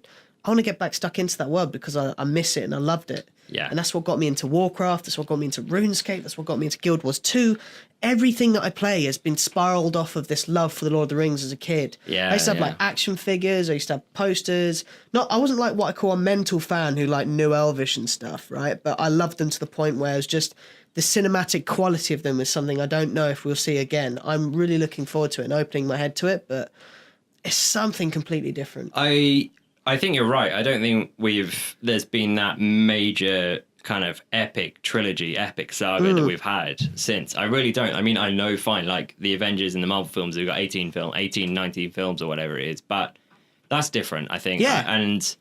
[SPEAKER 1] I want to get back stuck into that world because I miss it and I loved it.
[SPEAKER 2] Yeah.
[SPEAKER 1] And that's what got me into Warcraft. That's what got me into RuneScape. That's what got me into Guild Wars 2. Everything that I play has been spiraled off of this love for the Lord of the Rings as a kid.
[SPEAKER 2] Yeah,
[SPEAKER 1] I used to have
[SPEAKER 2] yeah.
[SPEAKER 1] like action figures. I used to have posters. I wasn't like what I call a mental fan who like knew Elvish and stuff, right? But I loved them to the point where it was just the cinematic quality of them is something I don't know if we'll see again. I'm really looking forward to it and opening my head to it, but it's something completely different.
[SPEAKER 2] I think you're right. I don't think there's been that major kind of epic trilogy, epic saga that we've had since. I really don't. I mean, I know fine, like the Avengers and the Marvel films, they've got 19 films or whatever it is, but that's different, I think.
[SPEAKER 1] Yeah.
[SPEAKER 2] And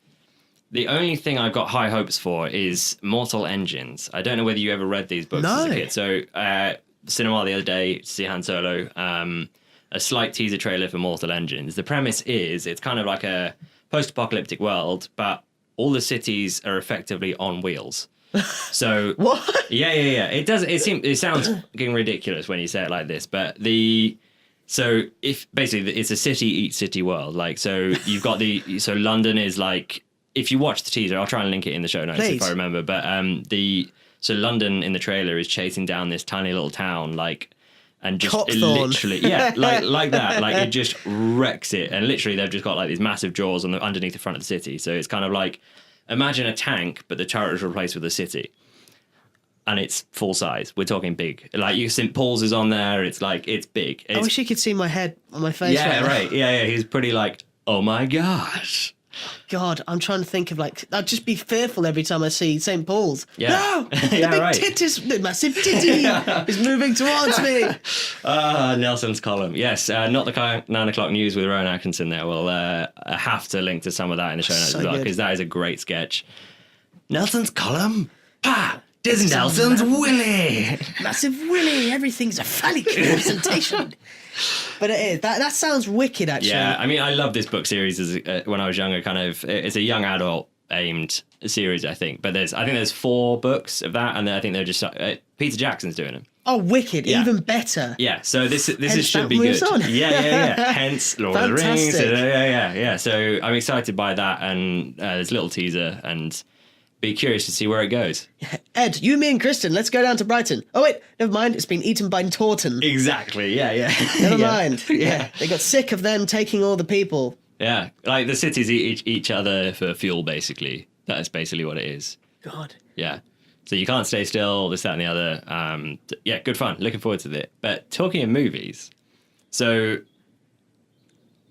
[SPEAKER 2] the only thing I've got high hopes for is Mortal Engines. I don't know whether you ever read these books as a
[SPEAKER 1] No.
[SPEAKER 2] kid. So, cinema the other day to see Han Solo, a slight teaser trailer for Mortal Engines. The premise is it's kind of like a post-apocalyptic world, but all the cities are effectively on wheels. So
[SPEAKER 1] What?
[SPEAKER 2] Yeah. It sounds fucking ridiculous when you say it like this, but if basically it's a city eat city world. Like, so you've got so London is like, if you watch the teaser, I'll try and link it in the show notes
[SPEAKER 1] Please.
[SPEAKER 2] if I remember. But so London in the trailer is chasing down this tiny little town, like. And just
[SPEAKER 1] Copthorne.
[SPEAKER 2] literally, yeah, like that. Like, it just wrecks it. And literally, they've just got like these massive jaws underneath the front of the city. So it's kind of like, imagine a tank, but the turret is replaced with a city. And it's full size. We're talking big. Like, St. Paul's is on there. It's like, it's big.
[SPEAKER 1] I wish you could see my head on my face.
[SPEAKER 2] Yeah,
[SPEAKER 1] now.
[SPEAKER 2] right. Yeah. He's pretty like, oh my gosh.
[SPEAKER 1] God, I'm trying to think of like, I'd just be fearful every time I see St. Paul's.
[SPEAKER 2] Yeah.
[SPEAKER 1] No! The
[SPEAKER 2] Yeah,
[SPEAKER 1] big
[SPEAKER 2] right.
[SPEAKER 1] the massive titty is moving towards me.
[SPEAKER 2] Nelson's column. Yes, not the 9 o'clock news with Rowan Atkinson there. We'll have to link to some of that in the show notes
[SPEAKER 1] So
[SPEAKER 2] as well,
[SPEAKER 1] good.
[SPEAKER 2] because that is a great sketch. Nelson's column? Pa! There's Nelson's Willy!
[SPEAKER 1] Massive Willy, everything's a phallic representation. But it is. That sounds wicked, actually.
[SPEAKER 2] Yeah, I mean, I love this book series when I was younger. Kind of, it's a young adult aimed series, I think. But I think there's 4 books of that, and then I think they're just Peter Jackson's doing them.
[SPEAKER 1] Oh, wicked!
[SPEAKER 2] Yeah.
[SPEAKER 1] Even better.
[SPEAKER 2] Yeah, so this
[SPEAKER 1] Hence
[SPEAKER 2] should
[SPEAKER 1] that
[SPEAKER 2] be
[SPEAKER 1] moves
[SPEAKER 2] good.
[SPEAKER 1] on.
[SPEAKER 2] Yeah. Hence Lord of the Rings.
[SPEAKER 1] Fantastic.
[SPEAKER 2] Yeah. So I'm excited by that, and there's a little teaser, and be curious to see where it goes.
[SPEAKER 1] Ed, you, me, and Kristen, let's go down to Brighton. Oh wait, never mind. It's been eaten by Taunton.
[SPEAKER 2] Exactly. Yeah.
[SPEAKER 1] Never
[SPEAKER 2] Yeah.
[SPEAKER 1] mind.
[SPEAKER 2] Yeah.
[SPEAKER 1] They got sick of them taking all the people.
[SPEAKER 2] Yeah, like the cities eat each other for fuel, basically. That is basically what it is.
[SPEAKER 1] God.
[SPEAKER 2] Yeah. So you can't stay still, this, that, and the other. Yeah, good fun. Looking forward to it. But talking of movies, so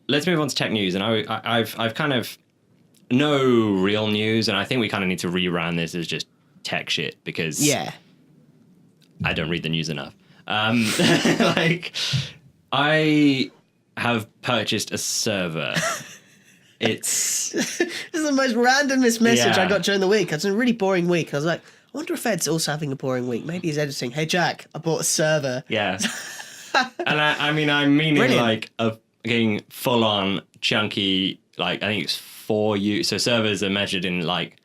[SPEAKER 2] let's move on to tech news. And I've kind of no real news, and I think we kind of need to rebrand this as just tech shit because I don't read the news enough. Like, I have purchased a server. It's
[SPEAKER 1] This is the most randomest message
[SPEAKER 2] Yeah.
[SPEAKER 1] I got during the week. It's a really boring week. I was like, I wonder if Ed's also having a boring week. Maybe he's editing. Hey, Jack, I bought a server.
[SPEAKER 2] yeah, and I mean
[SPEAKER 1] Brilliant.
[SPEAKER 2] like a fucking full on chunky, like I think it's 4U. So servers are measured in like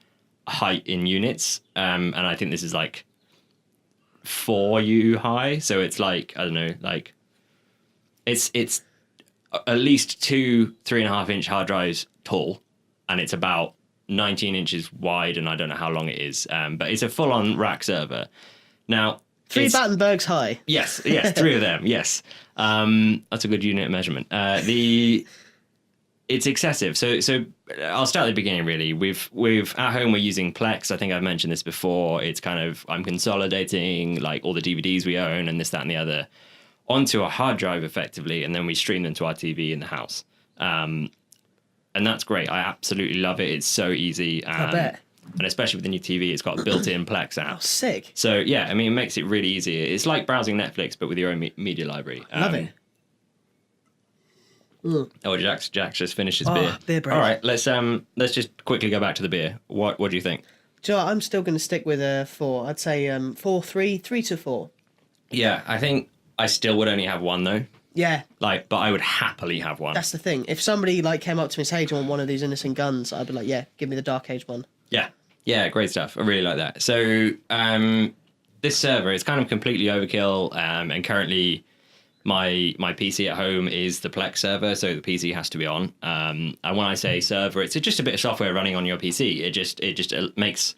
[SPEAKER 2] height in units, and I think this is like 4U high. So it's like, I don't know, like it's at least 3.5 inch hard drives tall, and it's about 19 inches wide, and I don't know how long it is, but it's a full-on rack server. Now,
[SPEAKER 1] 3
[SPEAKER 2] it's-
[SPEAKER 1] Battenbergs high.
[SPEAKER 2] Yes, 3 of them. Yes, that's a good unit of measurement. it's excessive. So I'll start at the beginning. Really, we've at home we're using Plex. I think I've mentioned this before. It's kind of I'm consolidating like all the DVDs we own and this, that, and the other onto a hard drive effectively, and then we stream them to our TV in the house. And that's great. I absolutely love it. It's so easy.
[SPEAKER 1] I bet.
[SPEAKER 2] And especially with the new TV, it's got a built-in Plex app.
[SPEAKER 1] Oh, sick.
[SPEAKER 2] So yeah, I mean, it makes it really easy. It's like browsing Netflix, but with your own media library.
[SPEAKER 1] Love it.
[SPEAKER 2] Oh, Jack's just finished his beer.
[SPEAKER 1] Beer break.
[SPEAKER 2] All right, let's just quickly go back to the beer. What do you think?
[SPEAKER 1] Do you know what? I'm still going to stick with a 4. I'd say 4, 3 to 4.
[SPEAKER 2] Yeah, I think I still would only have one though.
[SPEAKER 1] Yeah.
[SPEAKER 2] But I would happily have one.
[SPEAKER 1] That's the thing. If somebody came up to me and said, hey, do you want one of these Innocent Guns? I'd be like, yeah, give me the Dark Age one.
[SPEAKER 2] Yeah, great stuff. I really like that. So this server is kind of completely overkill, and currently my PC at home is the Plex server, so the PC has to be on. And when I say server, it's just a bit of software running on your PC. It just makes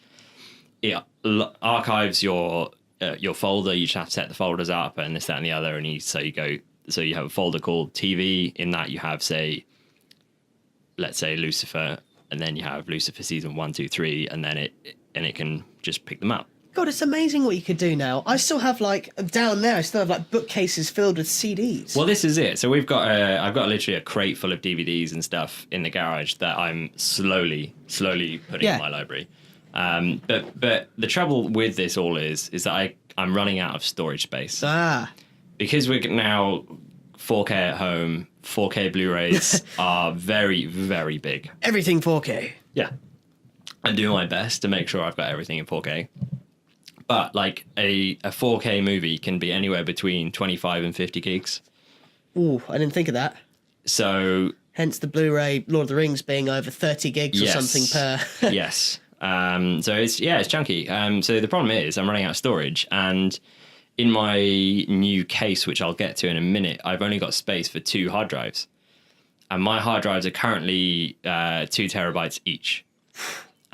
[SPEAKER 2] it archives your folder. You just have to set the folders up and this, that, and the other. And you have a folder called TV. In that you have let's say Lucifer. And then you have Lucifer season 1, 2, 3, and then it can just pick them up.
[SPEAKER 1] God, it's amazing what you could do now. I still have down there. I still have bookcases filled with CDs.
[SPEAKER 2] Well, this is it. So I've got literally a crate full of DVDs and stuff in the garage that I'm slowly putting in my library. But the trouble with this all is that I'm running out of storage space. Because we're now 4K at home. 4K Blu-rays are very, very big.
[SPEAKER 1] Everything 4K.
[SPEAKER 2] Yeah. I'm doing my best to make sure I've got everything in 4K. But a 4K movie can be anywhere between 25 and 50 gigs.
[SPEAKER 1] Ooh, I didn't think of that.
[SPEAKER 2] So...
[SPEAKER 1] Hence the Blu-ray Lord of the Rings being over 30 gigs or something per...
[SPEAKER 2] Yes. So it's chunky. So the problem is I'm running out of storage, and in my new case, which I'll get to in a minute, I've only got space for 2 hard drives. And my hard drives are currently 2 terabytes each.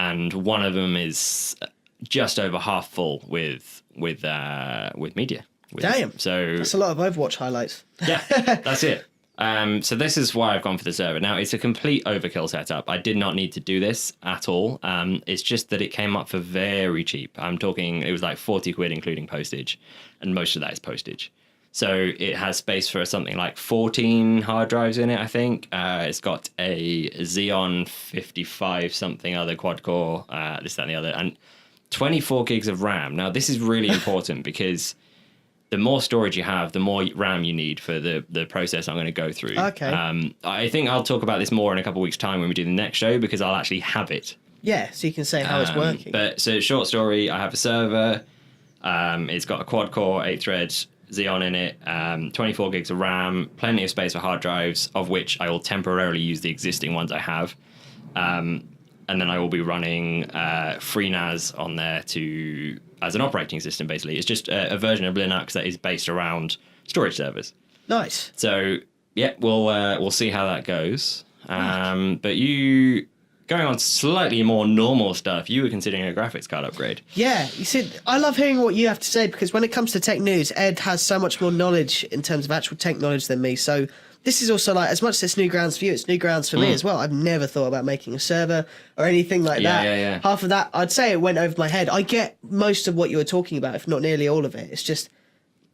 [SPEAKER 2] And one of them is just over half full with media.
[SPEAKER 1] Damn.
[SPEAKER 2] So
[SPEAKER 1] that's a lot of Overwatch highlights.
[SPEAKER 2] Yeah, that's it. So this is why I've gone for the server. Now, it's a complete overkill setup. I did not need to do this at all. It's just that it came up for very cheap. I'm talking, it was like 40 quid including postage, and most of that is postage. So it has space for something like 14 hard drives in it, I think. It's got a Xeon 55 something other quad core, this, that, and the other, and 24 gigs of RAM. Now, this is really important because the more storage you have, the more RAM you need for the process I'm going to go through.
[SPEAKER 1] Okay.
[SPEAKER 2] I think I'll talk about this more in a couple of weeks' time when we do the next show, because I'll actually have it.
[SPEAKER 1] Yeah, so you can say how it's working.
[SPEAKER 2] But so, short story, I have a server. It's got a quad core, 8-thread Xeon in it, 24 gigs of RAM, plenty of space for hard drives, of which I will temporarily use the existing ones I have. And then I will be running FreeNAS on there as an operating system, basically. It's just a version of Linux that is based around storage servers.
[SPEAKER 1] Nice.
[SPEAKER 2] So, yeah, we'll see how that goes.
[SPEAKER 1] Right.
[SPEAKER 2] But going on slightly more normal stuff, you were considering a graphics card upgrade.
[SPEAKER 1] Yeah, you see, I love hearing what you have to say, because when it comes to tech news, Ed has so much more knowledge in terms of actual tech knowledge than me. So this is also as much as it's new grounds for you, it's new grounds for me as well. I've never thought about making a server or anything like that.
[SPEAKER 2] Yeah.
[SPEAKER 1] Half of that, I'd say it went over my head. I get most of what you were talking about, if not nearly all of it. It's just,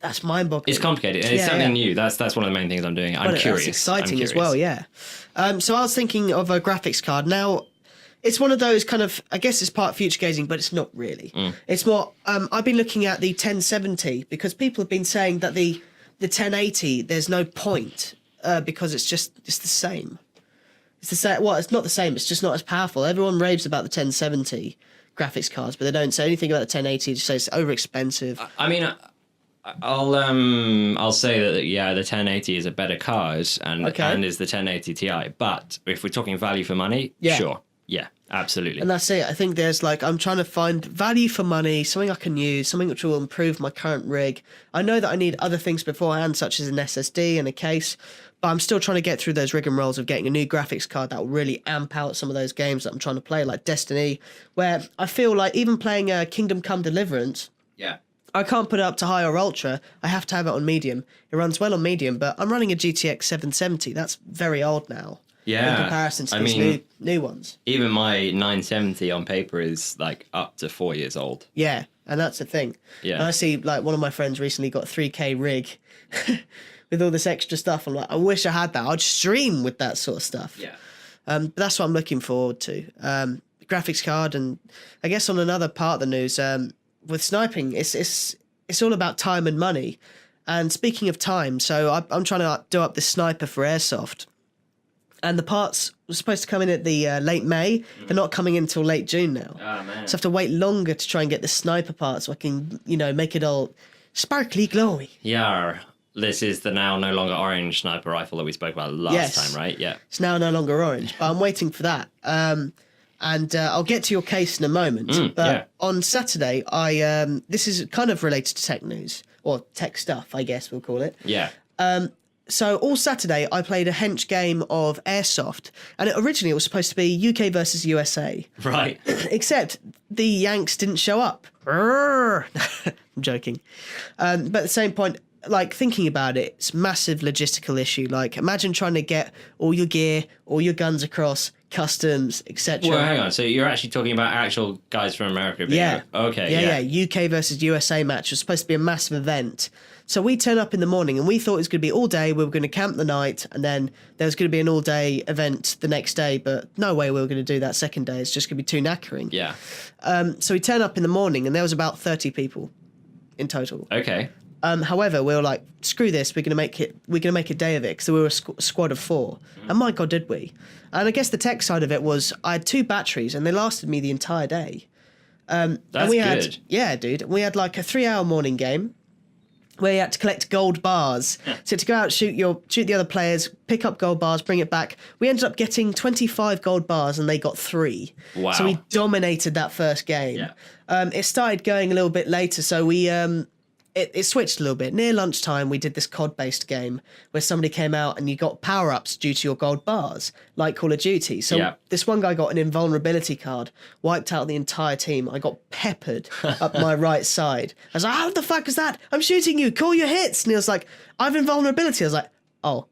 [SPEAKER 1] that's mind-boggling.
[SPEAKER 2] It's complicated, and it's something new. That's one of the main things I'm doing. I'm curious.
[SPEAKER 1] It's exciting as well, yeah. So I was thinking of a graphics card. Now, it's one of those kind of, I guess it's part future gazing, but it's not really. It's more, I've been looking at the 1070, because people have been saying that the 1080, there's no point, because it's the same. It's the same. Well, it's not the same. It's just not as powerful. Everyone raves about the 1070 graphics cards, but they don't say anything about the 1080. Just say it's over expensive.
[SPEAKER 2] I mean, I'll say that the 1080 is a better card and is the 1080 Ti. But if we're talking value for money, sure, yeah, absolutely.
[SPEAKER 1] And that's it. I think there's I'm trying to find value for money, something I can use, something which will improve my current rig. I know that I need other things beforehand, such as an SSD and a case, but I'm still trying to get through those rigmaroles of getting a new graphics card that will really amp out some of those games that I'm trying to play, like Destiny, where I feel like even playing Kingdom Come Deliverance, I can't put it up to high or ultra. I have to have it on medium. It runs well on medium, but I'm running a GTX 770. That's very old now.
[SPEAKER 2] Yeah.
[SPEAKER 1] in comparison to
[SPEAKER 2] I
[SPEAKER 1] these
[SPEAKER 2] mean-
[SPEAKER 1] new ones.
[SPEAKER 2] Even my 970 on paper is like up to 4 years old.
[SPEAKER 1] Yeah, and that's the thing.
[SPEAKER 2] Yeah.
[SPEAKER 1] And I see, like, one of my friends recently got a 3K rig with all this extra stuff. I'm like, I wish I had that. I'd stream with that sort of stuff.
[SPEAKER 2] Yeah.
[SPEAKER 1] But that's what I'm looking forward to. Graphics card, and I guess on another part of the news, with sniping, it's all about time and money. And speaking of time, so I'm trying to do up this sniper for airsoft. And the parts were supposed to come in at the late May. They're not coming in until late June now.
[SPEAKER 2] Oh, man.
[SPEAKER 1] So I have to wait longer to try and get the sniper part so I can, make it all sparkly glowy.
[SPEAKER 2] Yeah. This is the now no longer orange sniper rifle that we spoke about last
[SPEAKER 1] Yes.
[SPEAKER 2] time, right? Yeah.
[SPEAKER 1] It's now no longer orange, but I'm waiting for that. And I'll get to your case in a moment. But
[SPEAKER 2] yeah.
[SPEAKER 1] on Saturday, this is kind of related to tech news, or tech stuff, I guess we'll call it.
[SPEAKER 2] Yeah.
[SPEAKER 1] So all Saturday, I played a hench game of Airsoft, and originally it was supposed to be UK versus USA,
[SPEAKER 2] Right.
[SPEAKER 1] except the Yanks didn't show up. I'm joking. But at the same point, like, thinking about it, it's a massive logistical issue. Like, imagine trying to get all your gear, all your guns across, customs, etc.
[SPEAKER 2] Well, hang on. So you're actually talking about actual guys from America being
[SPEAKER 1] Yeah.
[SPEAKER 2] Okay.
[SPEAKER 1] Yeah. UK versus USA match was supposed to be a massive event. So we turn up in the morning and we thought it was going to be all day. We were going to camp the night and then there was going to be an all day event the next day. But no way we were going to do that second day. It's just going to be too knackering.
[SPEAKER 2] Yeah.
[SPEAKER 1] So we turn up in the morning and there was about 30 people in total.
[SPEAKER 2] Okay.
[SPEAKER 1] However, we were like, screw this. We're going to make a day of it because we were a squad of 4. And my God, did we? And I guess the tech side of it was I had 2 batteries and they lasted me the entire day.
[SPEAKER 2] That's
[SPEAKER 1] and we
[SPEAKER 2] good.
[SPEAKER 1] Yeah, dude. We had like a 3-hour morning game where you had to collect gold bars. So to go out, shoot the other players, pick up gold bars, bring it back. We ended up getting 25 gold bars and they got 3.
[SPEAKER 2] Wow.
[SPEAKER 1] So we dominated that first game.
[SPEAKER 2] Yeah.
[SPEAKER 1] It started going a little bit later, so we it switched a little bit. Near lunchtime, we did this COD-based game where somebody came out and you got power-ups due to your gold bars, like Call of Duty. So
[SPEAKER 2] Yeah.
[SPEAKER 1] this one guy got an invulnerability card, wiped out the entire team. I got peppered up my right side. I was like, how the fuck is that? I'm shooting you. Call your hits. And he was like, I have invulnerability. I was like, oh.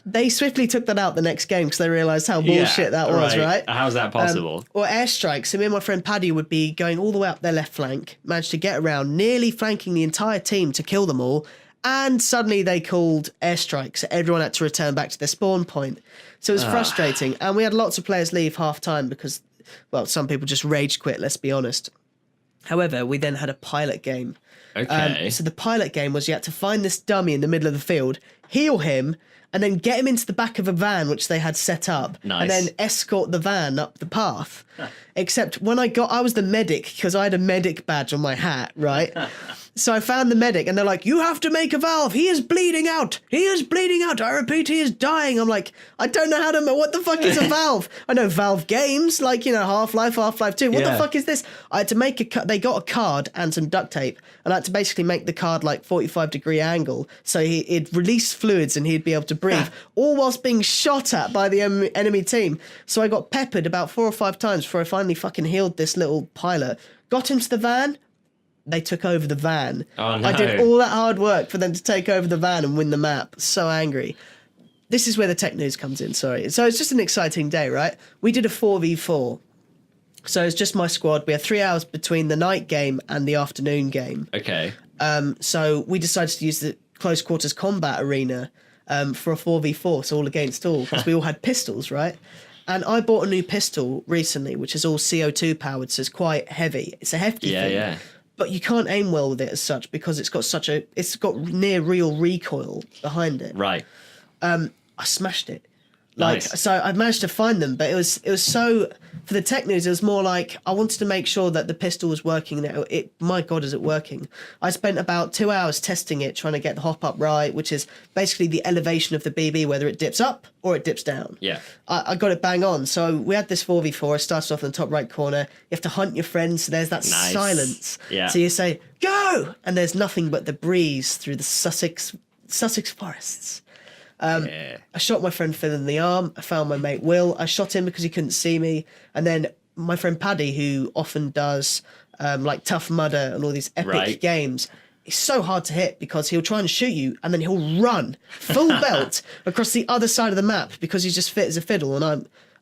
[SPEAKER 1] They swiftly took that out the next game because they realised how bullshit that was, right?
[SPEAKER 2] How's that possible?
[SPEAKER 1] Or airstrikes. So me and my friend Paddy would be going all the way up their left flank, managed to get around, nearly flanking the entire team to kill them all, and suddenly they called airstrikes. So everyone had to return back to their spawn point. So it was frustrating. And we had lots of players leave half time because, well, some people just rage quit, let's be honest. However, we then had a pilot game.
[SPEAKER 2] Okay.
[SPEAKER 1] So the pilot game was you had to find this dummy in the middle of the field, heal him, and then get him into the back of a van which they had set up,
[SPEAKER 2] Nice.
[SPEAKER 1] and then escort the van up the path. Except when I was the medic because I had a medic badge on my hat, right? So I found the medic and they're like, you have to make a valve. He is bleeding out. He is bleeding out. I repeat, he is dying. I'm like, I don't know how to, what the fuck is a valve? I know Valve games, like, Half-Life, Half-Life 2. What the
[SPEAKER 2] Yeah.
[SPEAKER 1] fuck is this? I had to make they got a card and some duct tape and I had to basically make the card like 45-degree angle. So it'd release fluids and he'd be able to breathe, all whilst being shot at by the enemy team. So I got peppered about 4 or 5 times before I finally fucking healed this little pilot. Got into the van. They took over the van.
[SPEAKER 2] Oh, no.
[SPEAKER 1] I did all that hard work for them to take over the van and win the map. So angry. This is where the tech news comes in, sorry. So it's just an exciting day, right? We did a 4v4. So it's just my squad. We had 3 hours between the night game and the afternoon game.
[SPEAKER 2] Okay.
[SPEAKER 1] So we decided to use the close quarters combat arena for a 4v4, so all against all, because we all had pistols, right? And I bought a new pistol recently, which is all CO2 powered, so it's quite heavy. It's a hefty thing.
[SPEAKER 2] Yeah.
[SPEAKER 1] But you can't aim well with it as such because it's got near real recoil behind it.
[SPEAKER 2] Right.
[SPEAKER 1] I smashed it. Like,
[SPEAKER 2] Nice.
[SPEAKER 1] so I managed to find them, but it was so, for the tech news, it was more like I wanted to make sure that the pistol was working. My God, is it working? I spent about 2 hours testing it, trying to get the hop up right, which is basically the elevation of the BB, whether it dips up or it dips down.
[SPEAKER 2] Yeah.
[SPEAKER 1] I got it bang on. So we had this 4v4. It starts off in the top right corner. You have to hunt your friends. So there's that
[SPEAKER 2] Nice.
[SPEAKER 1] silence.
[SPEAKER 2] Yeah.
[SPEAKER 1] So you say, go! And there's nothing but the breeze through the Sussex forests.
[SPEAKER 2] Yeah.
[SPEAKER 1] I shot my friend Phil in the arm. I found my mate Will. I shot him because he couldn't see me. And then my friend Paddy, who often does like Tough Mudder and all these epic
[SPEAKER 2] Right.
[SPEAKER 1] games, it's so hard to hit because he'll try and shoot you and then he'll run full belt across the other side of the map because he's just fit as a fiddle. And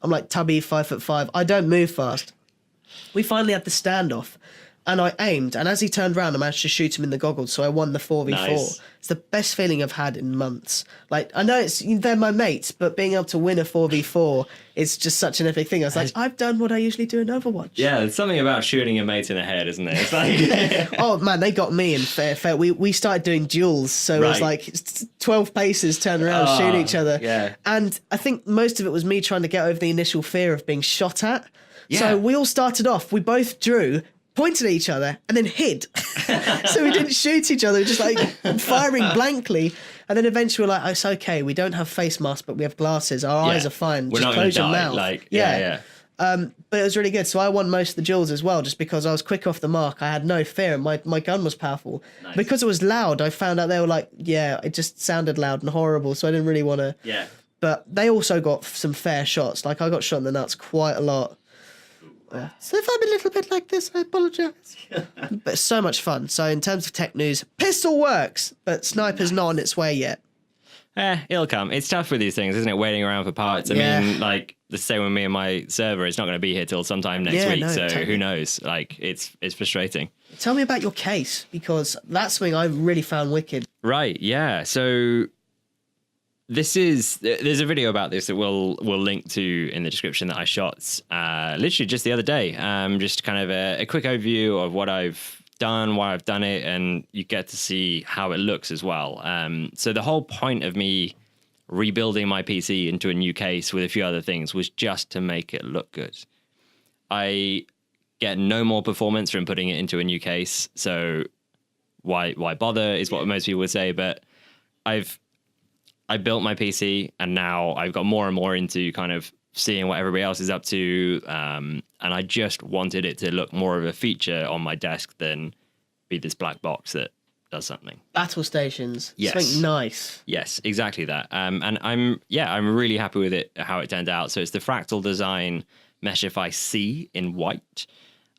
[SPEAKER 1] I'm like tubby, 5'5". I don't move fast. We finally had the standoff and I aimed, and as he turned around, I managed to shoot him in the goggles, so I won the 4v4.
[SPEAKER 2] Nice.
[SPEAKER 1] It's the best feeling I've had in months. Like, I know they're my mates, but being able to win a 4v4 is just such an epic thing. I was like, I've done what I usually do in Overwatch.
[SPEAKER 2] Yeah, there's something about shooting your mate in the head, isn't there? It's like...
[SPEAKER 1] Oh man, they got me in fair. We started doing duels, so it was like 12 paces, turn around, shoot each other.
[SPEAKER 2] Yeah.
[SPEAKER 1] And I think most of it was me trying to get over the initial fear of being shot at.
[SPEAKER 2] Yeah.
[SPEAKER 1] So we all started off, we both drew, pointed at each other, and then hid. So we didn't shoot each other, just like firing blankly. And then eventually we're like, oh, it's okay, we don't have face masks, but we have glasses. Our eyes are fine.
[SPEAKER 2] We're
[SPEAKER 1] just
[SPEAKER 2] not
[SPEAKER 1] close your
[SPEAKER 2] die.
[SPEAKER 1] mouth.
[SPEAKER 2] Like, yeah.
[SPEAKER 1] But it was really good. So I won most of the duels as well, just because I was quick off the mark. I had no fear, and my gun was powerful.
[SPEAKER 2] Nice.
[SPEAKER 1] Because it was loud, I found out they were like, yeah, it just sounded loud and horrible, so I didn't really want to.
[SPEAKER 2] Yeah.
[SPEAKER 1] But they also got some fair shots. Like, I got shot in the nuts quite a lot. So if I'm a little bit like this, I apologise. But it's so much fun. So in terms of tech news, pistol works, but sniper's not on its way yet.
[SPEAKER 2] It'll come. It's tough with these things, isn't it? Waiting around for parts. I mean, like the same with me and my server. It's not going to be here till sometime next week. So
[SPEAKER 1] totally.
[SPEAKER 2] who knows? Like, it's frustrating.
[SPEAKER 1] Tell me about your case, because that's something I really found wicked.
[SPEAKER 2] Right. Yeah. So there's a video about this that we'll link to in the description that I shot literally just the other day. Just kind of a quick overview of what I've done, why I've done it, and you get to see how it looks as well. So the whole point of me rebuilding my PC into a new case with a few other things was just to make it look good. I get no more performance from putting it into a new case, so why bother is what most people would say. But I built my PC, and now I've got more and more into kind of seeing what everybody else is up to, and I just wanted it to look more of a feature on my desk than be this black box that does something.
[SPEAKER 1] Battle stations.
[SPEAKER 2] Yes.
[SPEAKER 1] Something nice.
[SPEAKER 2] Yes, exactly that. And I'm really happy with it, how it turned out. So it's the Fractal Design Meshify C in white.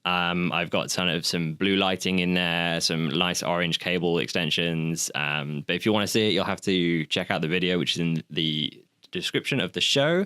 [SPEAKER 2] I've got some blue lighting in there, some nice orange cable extensions. But if you want to see it, you'll have to check out the video, which is in the description of the show.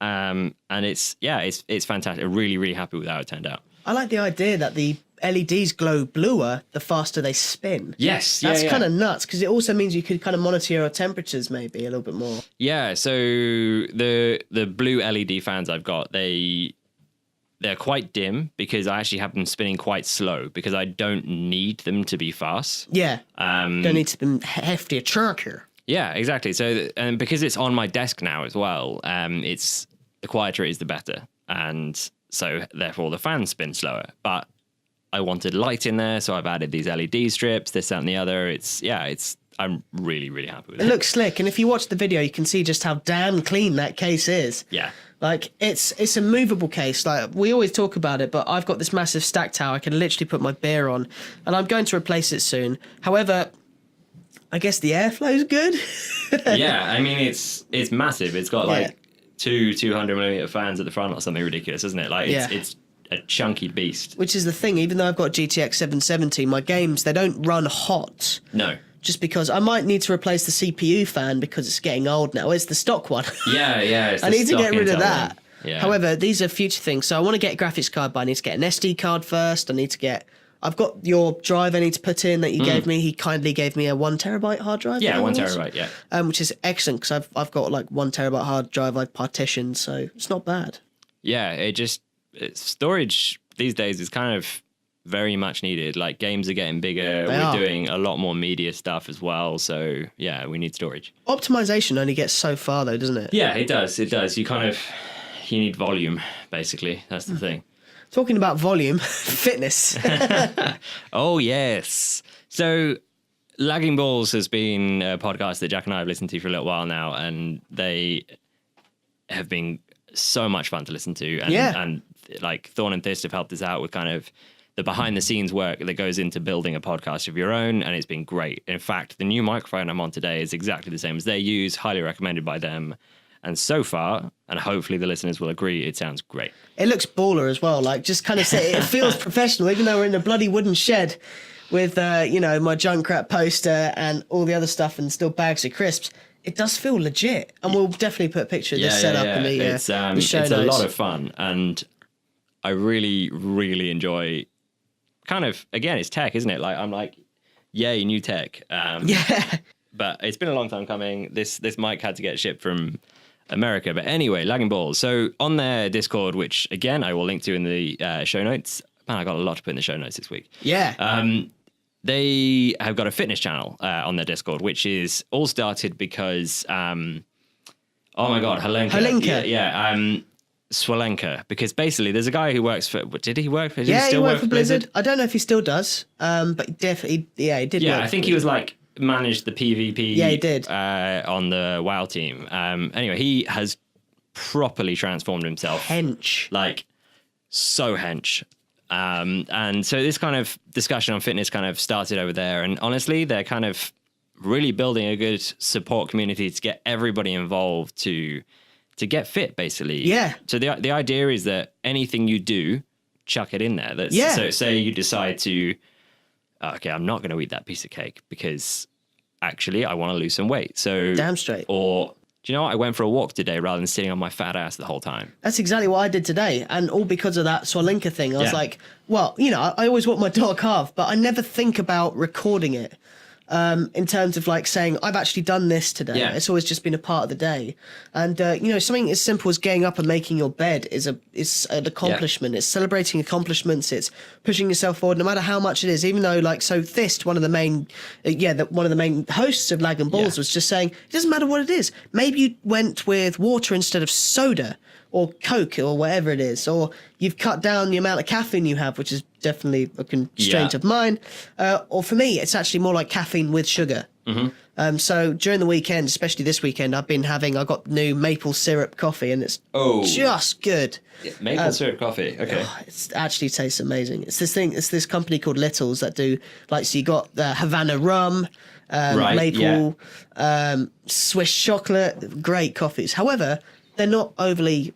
[SPEAKER 2] And it's fantastic. Really, really happy with how it turned out.
[SPEAKER 1] I like the idea that the LEDs glow bluer the faster they spin.
[SPEAKER 2] Yes,
[SPEAKER 1] that's kind of nuts, because it also means you could kind of monitor your temperatures maybe a little bit more.
[SPEAKER 2] Yeah, so the blue LED fans I've got, they're quite dim because I actually have them spinning quite slow because I don't need them to be fast.
[SPEAKER 1] Yeah, don't need to be hefty or chunkier.
[SPEAKER 2] Yeah, exactly. So, and because it's on my desk now as well, it's the quieter it is, the better, and so therefore the fans spin slower. But I wanted light in there, so I've added these LED strips, this, that, and the other. I'm really, really happy with it.
[SPEAKER 1] It looks slick, and if you watch the video, you can see just how damn clean that case is.
[SPEAKER 2] Yeah.
[SPEAKER 1] Like, it's a movable case. Like, we always talk about it, but I've got this massive stack tower I can literally put my beer on, and I'm going to replace it soon. However, I guess the airflow's good.
[SPEAKER 2] Yeah, I mean, it's massive. It's got like two 200mm fans at the front or something ridiculous, isn't it? Like, it's a chunky beast. Which
[SPEAKER 1] is the thing, even though I've got GTX 770, my games, they don't run hot.
[SPEAKER 2] No.
[SPEAKER 1] Just because I might need to replace the CPU fan because it's getting old now. It's the stock one.
[SPEAKER 2] Yeah.
[SPEAKER 1] I need to get rid of that.
[SPEAKER 2] Yeah.
[SPEAKER 1] However, these are future things. So I want to get a graphics card, but I need to get an SD card first. I've got your drive I need to put in that you gave me. He kindly gave me a 1 terabyte hard drive.
[SPEAKER 2] Yeah, 1 terabyte, yeah.
[SPEAKER 1] Which is excellent because I've got like 1 terabyte hard drive I've partitioned, so it's not bad.
[SPEAKER 2] Yeah, storage these days is kind of very much needed. Like, games are getting bigger. We're doing a lot more media stuff as well. So yeah, we need storage.
[SPEAKER 1] Optimization only gets so far though, doesn't it?
[SPEAKER 2] Yeah, it does. You need volume, basically. That's the thing.
[SPEAKER 1] Talking about volume, fitness.
[SPEAKER 2] Oh, yes. So Lagging Balls has been a podcast that Jack and I have listened to for a little while now, and they have been so much fun to listen to. And like Thorn and Thist have helped us out with kind of the behind the scenes work that goes into building a podcast of your own, and it's been great. In fact, the new microphone I'm on today is exactly the same as they use, highly recommended by them. And so far, and hopefully the listeners will agree, it sounds great.
[SPEAKER 1] It looks baller as well. Like, just kind of say it feels professional, even though we're in a bloody wooden shed. with my Junkrat poster and all the other stuff, and still bags of crisps. It does feel legit, and we'll definitely put a picture of this setup in the show
[SPEAKER 2] it's
[SPEAKER 1] notes.
[SPEAKER 2] a lot of fun, and I really, really enjoy. Kind of again, it's tech, isn't it? Like I'm like, yay, new tech. But it's been a long time coming. This mic had to get shipped from America, but anyway, Lagging Balls. So on their Discord, which again I will link to in the show notes. Man, I got a lot to put in the show notes this week.
[SPEAKER 1] Yeah.
[SPEAKER 2] They have got a fitness channel on their Discord, which is all started because, oh my God,
[SPEAKER 1] Helenka.
[SPEAKER 2] Yeah. Swolenka, because basically there's a guy who works for, did he work for,
[SPEAKER 1] he worked for Blizzard? I don't know if he still does, but definitely, he did work
[SPEAKER 2] I think he was like, managed the PvP
[SPEAKER 1] he did.
[SPEAKER 2] On the WoW team. Anyway, he has properly transformed himself.
[SPEAKER 1] Hench.
[SPEAKER 2] Like, so hench. And so this kind of discussion on fitness kind of started over there. And honestly, they're kind of really building a good support community to get everybody involved to get fit, basically.
[SPEAKER 1] Yeah.
[SPEAKER 2] So the idea is that anything you do, chuck it in there. So say you decide to, okay, I'm not going to eat that piece of cake because actually I want to lose some weight. So
[SPEAKER 1] damn straight.
[SPEAKER 2] Or do you know what? I went for a walk today rather than sitting on my fat ass the whole time.
[SPEAKER 1] That's exactly what I did today. And all because of that Swolenka thing. I was like, well, I always want my dark half, but I never think about recording it. In terms of like saying, I've actually done this today.
[SPEAKER 2] Yeah.
[SPEAKER 1] It's always just been a part of the day. And, something as simple as getting up and making your bed is an accomplishment. It's celebrating accomplishments. It's pushing yourself forward, no matter how much it is, even though like, so Thist, one of the main hosts of Lag and Balls was just saying, it doesn't matter what it is. Maybe you went with water instead of soda or Coke or whatever it is, or you've cut down the amount of caffeine you have, which is definitely a constraint of mine. Or for me, it's actually more like caffeine with sugar. Mm-hmm. So during the weekend, especially this weekend, I got new maple syrup coffee, and it's just good.
[SPEAKER 2] Maple syrup coffee, okay.
[SPEAKER 1] It actually tastes amazing. It's this company called Littles that do, like, so you got the Havana rum, maple, Swiss chocolate, great coffees. However, they're not overly,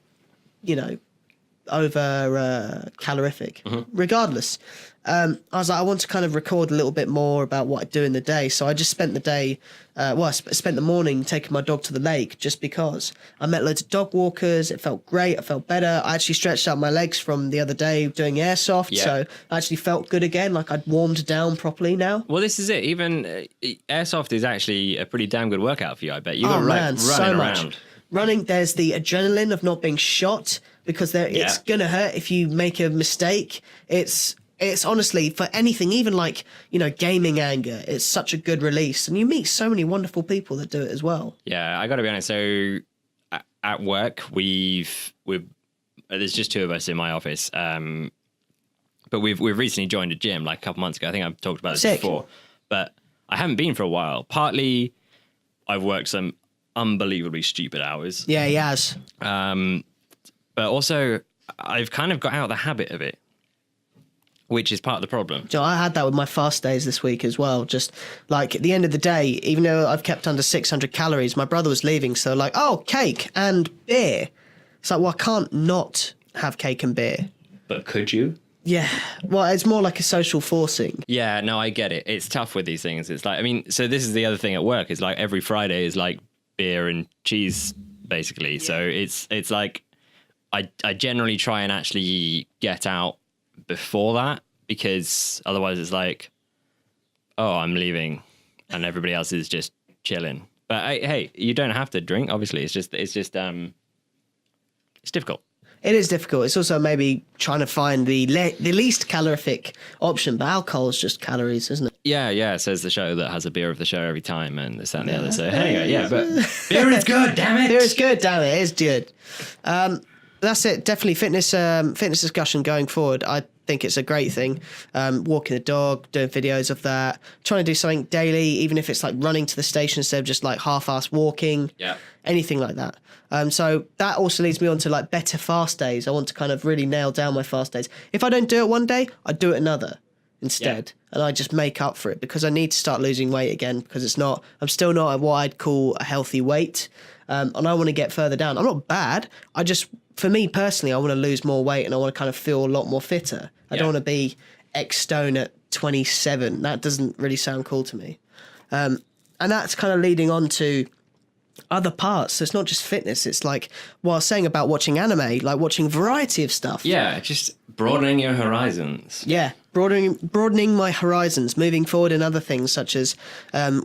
[SPEAKER 1] over calorific. Regardless, I was like, I want to kind of record a little bit more about what I do in the day. So I just spent the day, I spent the morning taking my dog to the lake just because. I met loads of dog walkers. It felt great. I felt better. I actually stretched out my legs from the other day doing airsoft. Yeah. So I actually felt good again. Like I'd warmed down properly now.
[SPEAKER 2] Well, this is it. Even airsoft is actually a pretty damn good workout for you, I bet. You got running around.
[SPEAKER 1] Much. Running, there's the adrenaline of not being shot because it's gonna hurt if you make a mistake. It's honestly for anything, even like gaming anger. It's such a good release, and you meet so many wonderful people that do it as well.
[SPEAKER 2] Yeah, I got to be honest. So at work, we've there's just two of us in my office, but we've recently joined a gym like a couple months ago. I think I've talked about this before, but I haven't been for a while. Partly, I've worked some unbelievably stupid hours.
[SPEAKER 1] Yeah, he has.
[SPEAKER 2] But also, I've kind of got out of the habit of it, which is part of the problem.
[SPEAKER 1] So I had that with my fast days this week as well. Just like at the end of the day, even though I've kept under 600 calories, my brother was leaving. So like, oh, cake and beer. It's like, well, I can't not have cake and beer.
[SPEAKER 2] But could you?
[SPEAKER 1] Yeah. Well, it's more like a social forcing.
[SPEAKER 2] Yeah, no, I get it. It's tough with these things. It's like, I mean, so this is the other thing at work. Is like every Friday is like beer and cheese, basically. So it's like I generally try and actually get out before that, because otherwise it's like, oh, I'm leaving and everybody else is just chilling. But hey, you don't have to drink, obviously. It's just it's difficult.
[SPEAKER 1] It is difficult. It's also maybe trying to find the least calorific option, but alcohol is just calories, isn't it?
[SPEAKER 2] Yeah, says the show that has a beer of the show every time, and this, that, and the other. So anyway, but beer is good, damn it.
[SPEAKER 1] Beer is good, damn it. It is good. That's it. Definitely fitness discussion going forward. I think it's a great thing. Walking the dog, doing videos of that, trying to do something daily, even if it's like running to the station instead of just like half-ass walking.
[SPEAKER 2] Yeah. Anything
[SPEAKER 1] like that. So that also leads me on to like better fast days. I want to kind of really nail down my fast days. If I don't do it one day, I do it another instead. Yeah. And I just make up for it, because I need to start losing weight again, because I'm still not at what I'd call a healthy weight. And I want to get further down. I'm not bad. For me personally, I want to lose more weight and I want to kind of feel a lot more fitter. I don't want to be X stone at 27. That doesn't really sound cool to me. And that's kind of leading on to other parts. So it's not just fitness. It's like what I was saying about watching anime, like watching variety of stuff.
[SPEAKER 2] Yeah, just broadening your horizons.
[SPEAKER 1] Yeah, broadening my horizons, moving forward in other things such as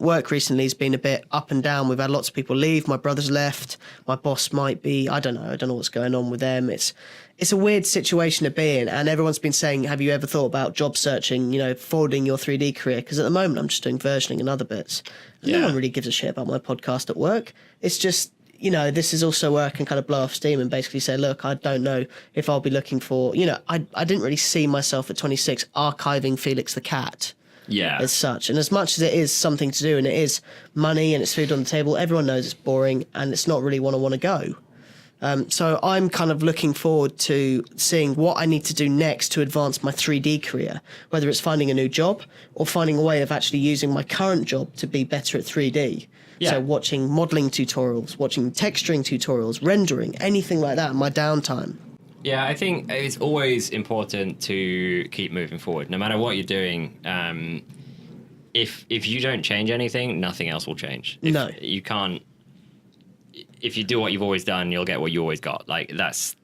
[SPEAKER 1] work recently has been a bit up and down. We've had lots of people leave. My brother's left. My boss might be, I don't know what's going on with them. It's a weird situation to be in, and everyone's been saying, have you ever thought about job searching, forwarding your 3D career? Because at the moment I'm just doing versioning and other bits. And no one really gives a shit about my podcast at work. It's just, this is also where I can kind of blow off steam and basically say, look, I don't know if I'll be looking for, I didn't really see myself at 26 archiving Felix the Cat.
[SPEAKER 2] Yeah.
[SPEAKER 1] As such. And as much as it is something to do and it is money and it's food on the table, everyone knows it's boring and it's not really what I want to go. So I'm kind of looking forward to seeing what I need to do next to advance my 3D career, whether it's finding a new job or finding a way of actually using my current job to be better at 3D. Yeah. So watching modeling tutorials, watching texturing tutorials, rendering, anything like that in my downtime.
[SPEAKER 2] Yeah, I think it's always important to keep moving forward, no matter what you're doing. If you don't change anything, nothing else will change.
[SPEAKER 1] No.
[SPEAKER 2] You can't. If you do what you've always done, you'll get what you always got. Like that's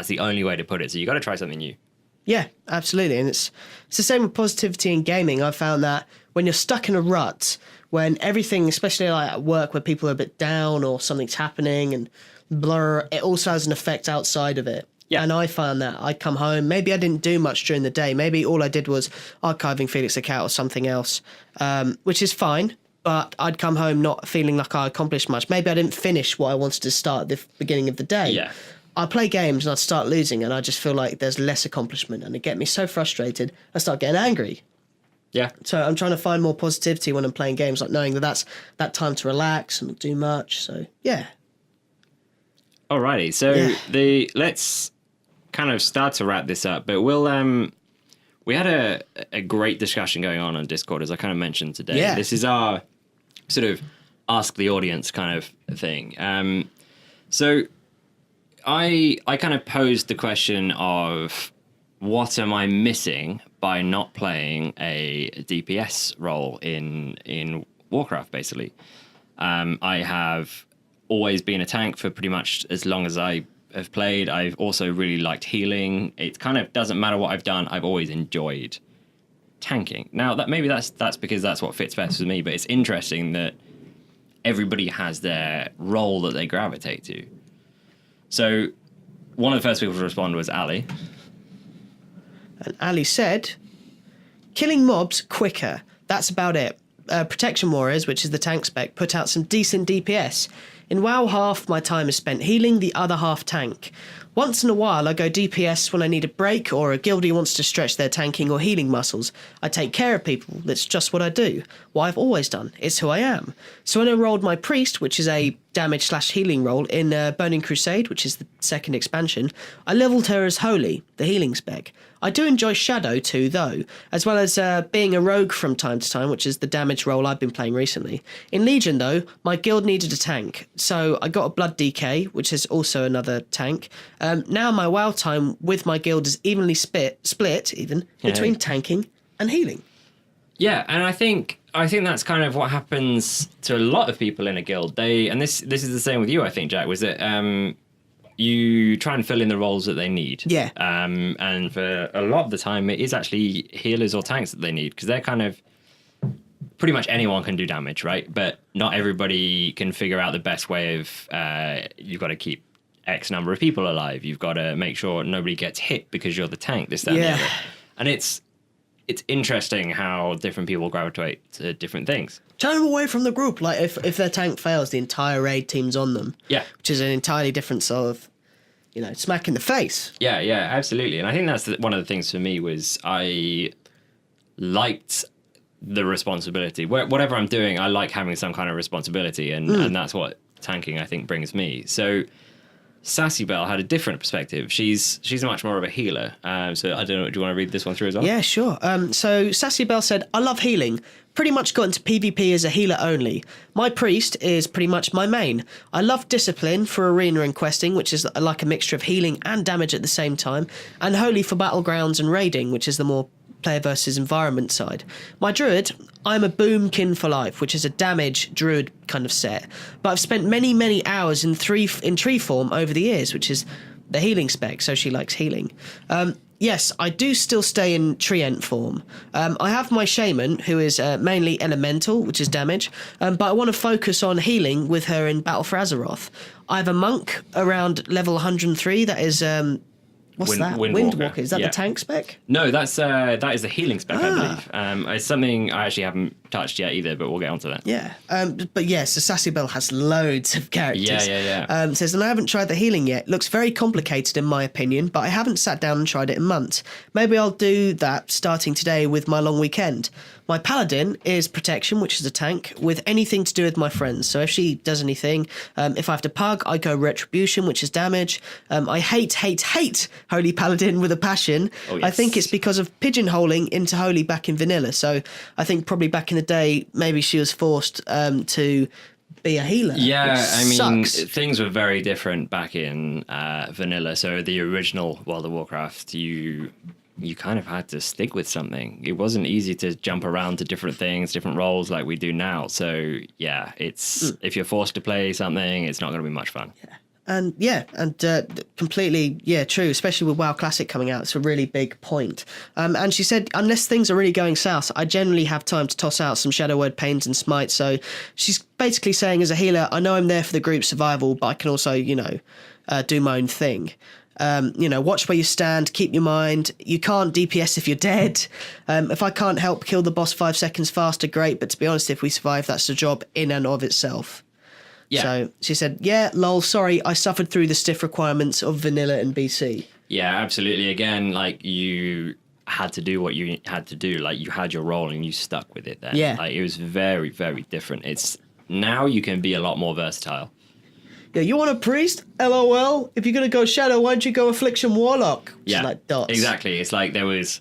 [SPEAKER 2] the only way to put it. So you got to try something new.
[SPEAKER 1] Yeah, absolutely. And it's the same with positivity in gaming. I've found that when you're stuck in a rut, when everything, especially like at work where people are a bit down or something's happening and blur, it also has an effect outside of it. Yeah. And I found that I'd come home, maybe I didn't do much during the day. Maybe all I did was archiving Felix the Cat or something else, which is fine. But I'd come home not feeling like I accomplished much. Maybe I didn't finish what I wanted to start at the beginning of the day.
[SPEAKER 2] Yeah.
[SPEAKER 1] I play games and I'd start losing and I just feel like there's less accomplishment and it get me so frustrated, I start getting angry.
[SPEAKER 2] Yeah.
[SPEAKER 1] So I'm trying to find more positivity when I'm playing games, like knowing that that's that time to relax and not do much. So, yeah.
[SPEAKER 2] Alrighty. So let's kind of start to wrap this up, but we had a great discussion going on Discord, as I kind of mentioned today.
[SPEAKER 1] Yeah.
[SPEAKER 2] This is our sort of ask the audience kind of thing. So I kind of posed the question of what am I missing by not playing a DPS role in Warcraft, basically. I have always been a tank for pretty much as long as I have played. I've also really liked healing. It kind of doesn't matter what I've done. I've always enjoyed tanking. Now that maybe that's because that's what fits best with me, but it's interesting that everybody has their role that they gravitate to. So one of the first people to respond was Ali.
[SPEAKER 1] And Ali said, killing mobs quicker. That's about it. Protection Warriors, which is the tank spec, put out some decent DPS. In WoW, half my time is spent healing, the other half tank. Once in a while, I go DPS when I need a break or a guildie wants to stretch their tanking or healing muscles. I take care of people. That's just what I do. What I've always done. It's who I am. So when I rolled my Priest, which is a damage/healing role, in Burning Crusade, which is the second expansion, I leveled her as Holy, the healing spec. I do enjoy Shadow too, though, as well as being a rogue from time to time, which is the damage role I've been playing recently. In Legion, though, my guild needed a tank, so I got a Blood DK, which is also another tank. Now my WoW time with my guild is evenly split between tanking and healing.
[SPEAKER 2] Yeah, and I think that's kind of what happens to a lot of people in a guild. This is the same with you, I think, Jack, was that you try and fill in the roles that they need.
[SPEAKER 1] Yeah.
[SPEAKER 2] And for a lot of the time, it is actually healers or tanks that they need, because they're kind of pretty much anyone can do damage, right? But not everybody can figure out the best way of you've got to keep X number of people alive. You've got to make sure nobody gets hit because you're the tank, this, that, and the other. And it's interesting how different people gravitate to different things.
[SPEAKER 1] Turn them away from the group. Like, if their tank fails, the entire raid team's on them. Yeah. Which is an entirely different sort of, smack in the face.
[SPEAKER 2] Yeah, absolutely. And I think that's one of the things for me was I liked the responsibility. Whatever I'm doing, I like having some kind of responsibility, and that's what tanking, I think, brings me. So Sassy Bell had a different perspective. She's much more of a healer. So I don't know, do you want to read this one through as well?
[SPEAKER 1] Yeah, sure. So Sassy Bell said, I love healing. Pretty much got into PvP as a healer only. My priest is pretty much my main. I love discipline for arena and questing, which is like a mixture of healing and damage at the same time, and holy for battlegrounds and raiding, which is the more player versus environment side. My druid, I'm a boomkin for life, which is a damage druid kind of set. But I've spent many, many hours in tree form over the years, which is the healing spec, so she likes healing. Yes, I do still stay in treant form. I have my shaman, who is mainly elemental, which is damage, but I want to focus on healing with her in Battle for Azeroth. I have a monk around level 103 that is... what's that? Windwalker. Is that the tank spec?
[SPEAKER 2] No, that is the healing spec, I believe. It's something I actually haven't touched yet either, but we'll get onto that.
[SPEAKER 1] Yeah. But yes, the Sassy Bell has loads of characters.
[SPEAKER 2] Yeah.
[SPEAKER 1] Says, and I haven't tried the healing yet. Looks very complicated in my opinion, but I haven't sat down and tried it in months. Maybe I'll do that starting today with my long weekend. My paladin is protection, which is a tank, with anything to do with my friends. So if she does anything, if I have to pug, I go retribution, which is damage. I hate Holy Paladin with a passion.
[SPEAKER 2] Oh, yes.
[SPEAKER 1] I think it's because of pigeonholing into Holy back in vanilla. So I think probably back in the day, maybe she was forced to be a healer.
[SPEAKER 2] Yeah, I mean,
[SPEAKER 1] sucks.
[SPEAKER 2] things were very different back in vanilla. So the original World of Warcraft, you kind of had to stick with something. It wasn't easy to jump around to different things, different roles like we do now. So yeah, it's if you're forced to play something, it's not going to be much fun.
[SPEAKER 1] Yeah. And completely, true, especially with WoW Classic coming out. It's a really big point. And she said, unless things are really going south, I generally have time to toss out some Shadow Word Pains and Smites. So she's basically saying, as a healer, I know I'm there for the group survival, but I can also, do my own thing. Watch where you stand, keep your mind. You can't DPS if you're dead. If I can't help kill the boss 5 seconds faster, great. But to be honest, if we survive, that's the job in and of itself.
[SPEAKER 2] Yeah.
[SPEAKER 1] So she said, lol, sorry, I suffered through the stiff requirements of vanilla and BC.
[SPEAKER 2] Yeah, absolutely. Again, like you had to do what you had to do. Like you had your role and you stuck with it then.
[SPEAKER 1] Yeah.
[SPEAKER 2] Like it was very, very different. It's now you can be a lot more versatile.
[SPEAKER 1] Yeah, you want a priest? LOL. If you're going to go shadow, why don't you go affliction warlock? Which is like dots.
[SPEAKER 2] Exactly. It's like there was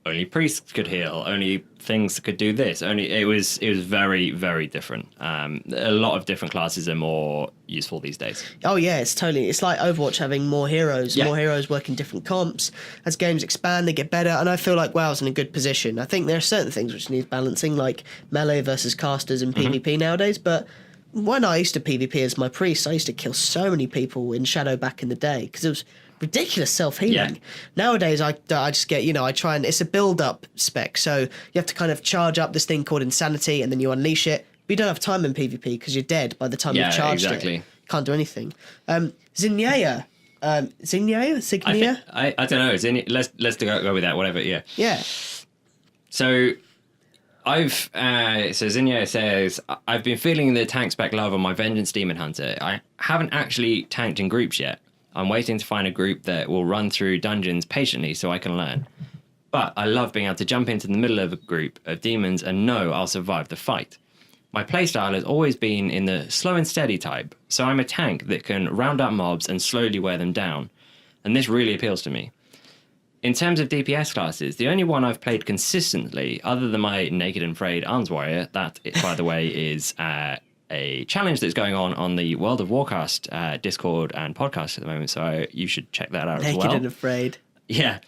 [SPEAKER 2] only priests could heal, only things could do this. It was very, very different. A lot of different classes are more useful these days.
[SPEAKER 1] Oh yeah, it's like Overwatch having more heroes.
[SPEAKER 2] Yeah.
[SPEAKER 1] More heroes work in different comps. As games expand, they get better, and I feel like WoW's in a good position. I think there are certain things which need balancing, like melee versus casters in PvP nowadays, but when I used to PvP as my priest, I used to kill so many people in Shadow back in the day because it was ridiculous self-healing.
[SPEAKER 2] Yeah.
[SPEAKER 1] Nowadays, I just get, I try and, it's a build-up spec, so you have to kind of charge up this thing called Insanity, and then you unleash it, but you don't have time in PvP because you're dead by the time you've charged
[SPEAKER 2] exactly.
[SPEAKER 1] it. Can't do anything. Zinnia? Signia?
[SPEAKER 2] I don't know. Let's go with that, whatever, yeah.
[SPEAKER 1] Yeah.
[SPEAKER 2] So Zinnia says, I've been feeling the tank spec love on my Vengeance Demon Hunter. I haven't actually tanked in groups yet. I'm waiting to find a group that will run through dungeons patiently so I can learn. But I love being able to jump into the middle of a group of demons and know I'll survive the fight. My playstyle has always been in the slow and steady type, so I'm a tank that can round up mobs and slowly wear them down. And this really appeals to me. In terms of DPS classes, the only one I've played consistently, other than my Naked and Frayed Arms Warrior, that, by the way, is a challenge that's going on the World of Warcraft Discord and podcast at the moment, so you should check that out as well.
[SPEAKER 1] Naked and Afraid.
[SPEAKER 2] Yeah.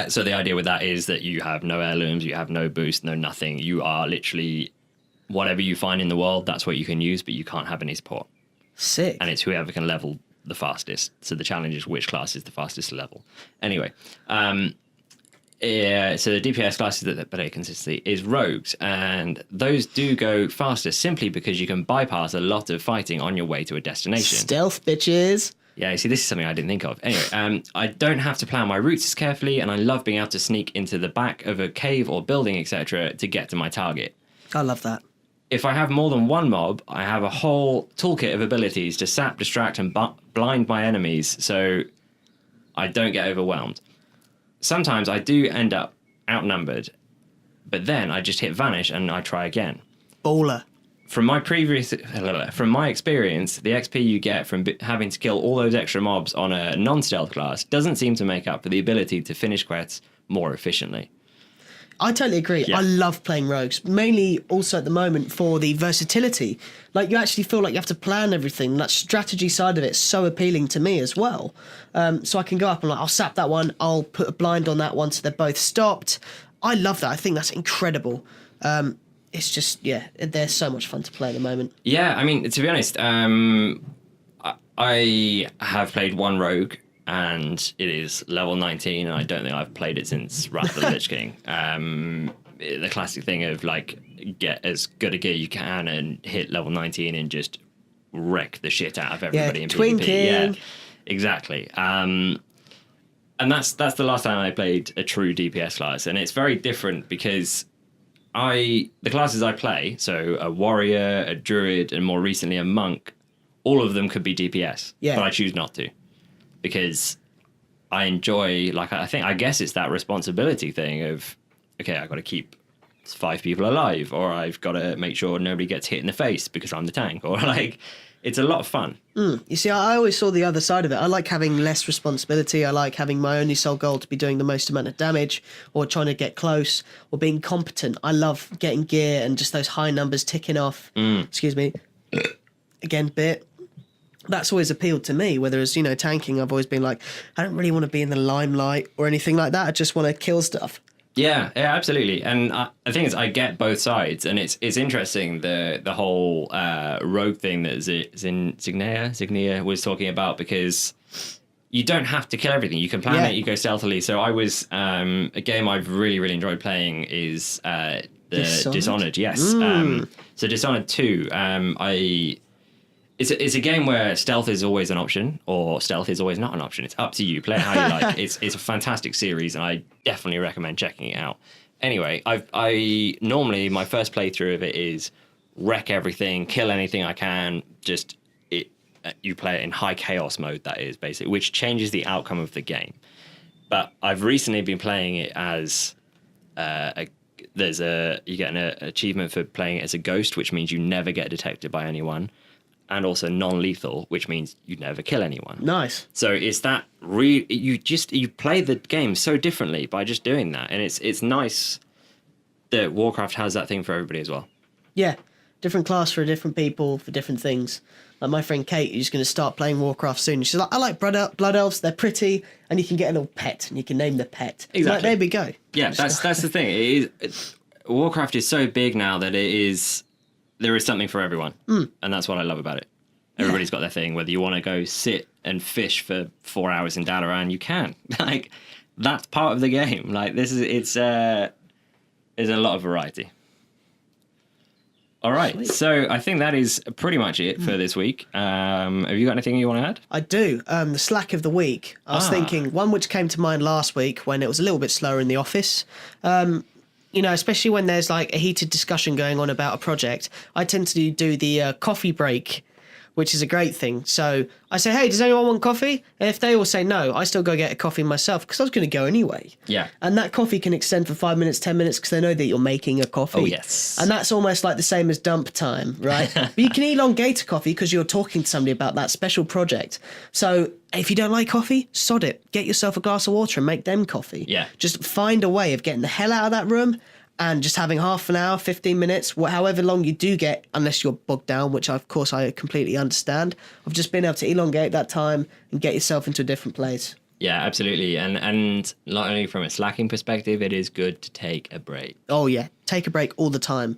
[SPEAKER 2] So the idea with that is that you have no heirlooms, you have no boost, no nothing. You are literally, whatever you find in the world, that's what you can use, but you can't have any support.
[SPEAKER 1] Sick.
[SPEAKER 2] And it's whoever can level the fastest. So the challenge is which class is the fastest to level. Anyway, so the DPS classes that play consistently is rogues, and those do go faster simply because you can bypass a lot of fighting on your way to a destination.
[SPEAKER 1] Stealth, bitches.
[SPEAKER 2] Yeah, you see, this is something I didn't think of. Anyway, I don't have to plan my routes as carefully, and I love being able to sneak into the back of a cave or building, etc., to get to my target.
[SPEAKER 1] I love that.
[SPEAKER 2] If I have more than one mob, I have a whole toolkit of abilities to sap, distract, and blind my enemies, so I don't get overwhelmed. Sometimes I do end up outnumbered, but then I just hit vanish and I try again.
[SPEAKER 1] Baller.
[SPEAKER 2] From my experience, the XP you get from having to kill all those extra mobs on a non-stealth class doesn't seem to make up for the ability to finish quests more efficiently.
[SPEAKER 1] I totally agree.
[SPEAKER 2] Yeah.
[SPEAKER 1] I love playing rogues, mainly also at the moment for the versatility. Like, you actually feel like you have to plan everything. That strategy side of it is so appealing to me as well. So I can go up and, like, I'll sap that one, I'll put a blind on that one so they're both stopped. I love that. I think that's incredible. It's just, yeah, they're so much fun to play at the moment.
[SPEAKER 2] Yeah, I mean, to be honest, I have played one rogue, and it is level 19, and I don't think I've played it since Wrath of the Lich King. The classic thing of, like, get as good a gear you can and hit level 19 and just wreck the shit out of everybody in PvP.
[SPEAKER 1] twinking.
[SPEAKER 2] Yeah, exactly. And that's the last time I played a true DPS class, and it's very different because the classes I play, so a warrior, a druid, and more recently a monk, all of them could be DPS, but I choose not to because I enjoy, like, I guess it's that responsibility thing of, okay, I've got to keep 5 people alive, or I've got to make sure nobody gets hit in the face because I'm the tank, or, like, it's a lot of fun.
[SPEAKER 1] You see, I always saw the other side of it. I like having less responsibility. I like having my only sole goal to be doing the most amount of damage, or trying to get close, or being competent. I love getting gear and just those high numbers ticking off. Excuse me. Again, bit. That's always appealed to me. Whereas, tanking, I've always been like, I don't really want to be in the limelight or anything like that. I just want to kill stuff.
[SPEAKER 2] Yeah, absolutely. And the thing is, I get both sides, and it's interesting the whole rogue thing that Zignia was talking about, because you don't have to kill everything. You can plan it. You go stealthily. So I was a game I've really enjoyed playing is the Dishonored. Yes. So Dishonored 2. It's a game where stealth is always an option, or stealth is always not an option. It's up to you. Play it how you like. It's a fantastic series, and I definitely recommend checking it out. Anyway, I normally my first playthrough of it is wreck everything, kill anything I can. You play it in high chaos mode, that is basically, which changes the outcome of the game. But I've recently been playing it as you get an achievement for playing it as a ghost, which means you never get detected by anyone. And also non-lethal, which means you never kill anyone.
[SPEAKER 1] Nice.
[SPEAKER 2] So it's that you play the game so differently by just doing that, and it's nice that Warcraft has that thing for everybody as well.
[SPEAKER 1] Yeah, different class for different people for different things. Like my friend Kate, who's going to start playing Warcraft soon. She's like, I like blood elves. They're pretty, and you can get a little pet, and you can name the pet.
[SPEAKER 2] Exactly.
[SPEAKER 1] Like, there we go.
[SPEAKER 2] Yeah, that's the thing. Warcraft is so big now that there is something for everyone, and that's what I love about it. Everybody's got their thing. Whether you want to go sit and fish for 4 hours in Dalaran, you can. Like, that's part of the game. Like, there's a lot of variety. All right,
[SPEAKER 1] Sweet.
[SPEAKER 2] So I think that is pretty much it for this week. Have you got anything you want to add?
[SPEAKER 1] I do. The slack of the week. I was thinking one which came to mind last week when it was a little bit slower in the office. Especially when there's like a heated discussion going on about a project, I tend to do the coffee break, which is a great thing. So I say, hey, does anyone want coffee? And if they all say no, I still go get a coffee myself because I was going to go anyway.
[SPEAKER 2] Yeah.
[SPEAKER 1] And that coffee can extend for 5 minutes, 10 minutes because they know that you're making a coffee.
[SPEAKER 2] Oh, yes.
[SPEAKER 1] And that's almost like the same as dump time, right? But you can elongate a coffee because you're talking to somebody about that special project. So if you don't like coffee, sod it. Get yourself a glass of water and make them coffee.
[SPEAKER 2] Yeah.
[SPEAKER 1] Just find a way of getting the hell out of that room and just having half an hour, 15 minutes, however long you do get, unless you're bogged down, which of course I completely understand, of just being able to elongate that time and get yourself into a different place.
[SPEAKER 2] Yeah, absolutely. And not only from a slacking perspective, it is good to take a break.
[SPEAKER 1] Oh yeah, take a break all the time.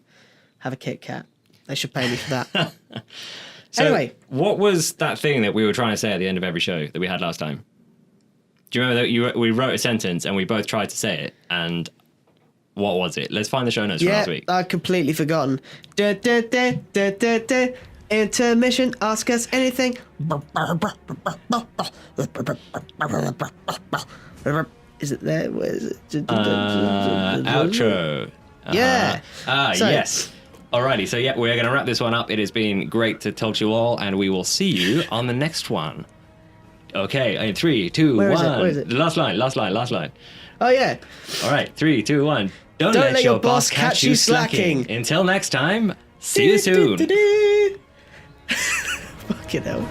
[SPEAKER 1] Have a Kit Kat. They should pay me for that.
[SPEAKER 2] So,
[SPEAKER 1] anyway.
[SPEAKER 2] What was that thing that we were trying to say at the end of every show that we had last time? Do you remember that we wrote a sentence and we both tried to say it, and what was it? Let's find the show notes from last week.
[SPEAKER 1] Yeah, I'd completely forgotten. Intermission, ask us anything. Is it there? Where is it?
[SPEAKER 2] Outro.
[SPEAKER 1] Yeah.
[SPEAKER 2] Yes. Alrighty, so yeah, we're going to wrap this one up. It has been great to talk to you all, and we will see you on the next one. Okay, in 3, 2, 1.
[SPEAKER 1] Where is it?
[SPEAKER 2] The last line.
[SPEAKER 1] Oh, yeah.
[SPEAKER 2] All right, 3, 2, 1. Don't let your boss catch you slacking. Until next time, see you soon.
[SPEAKER 1] Fucking hell.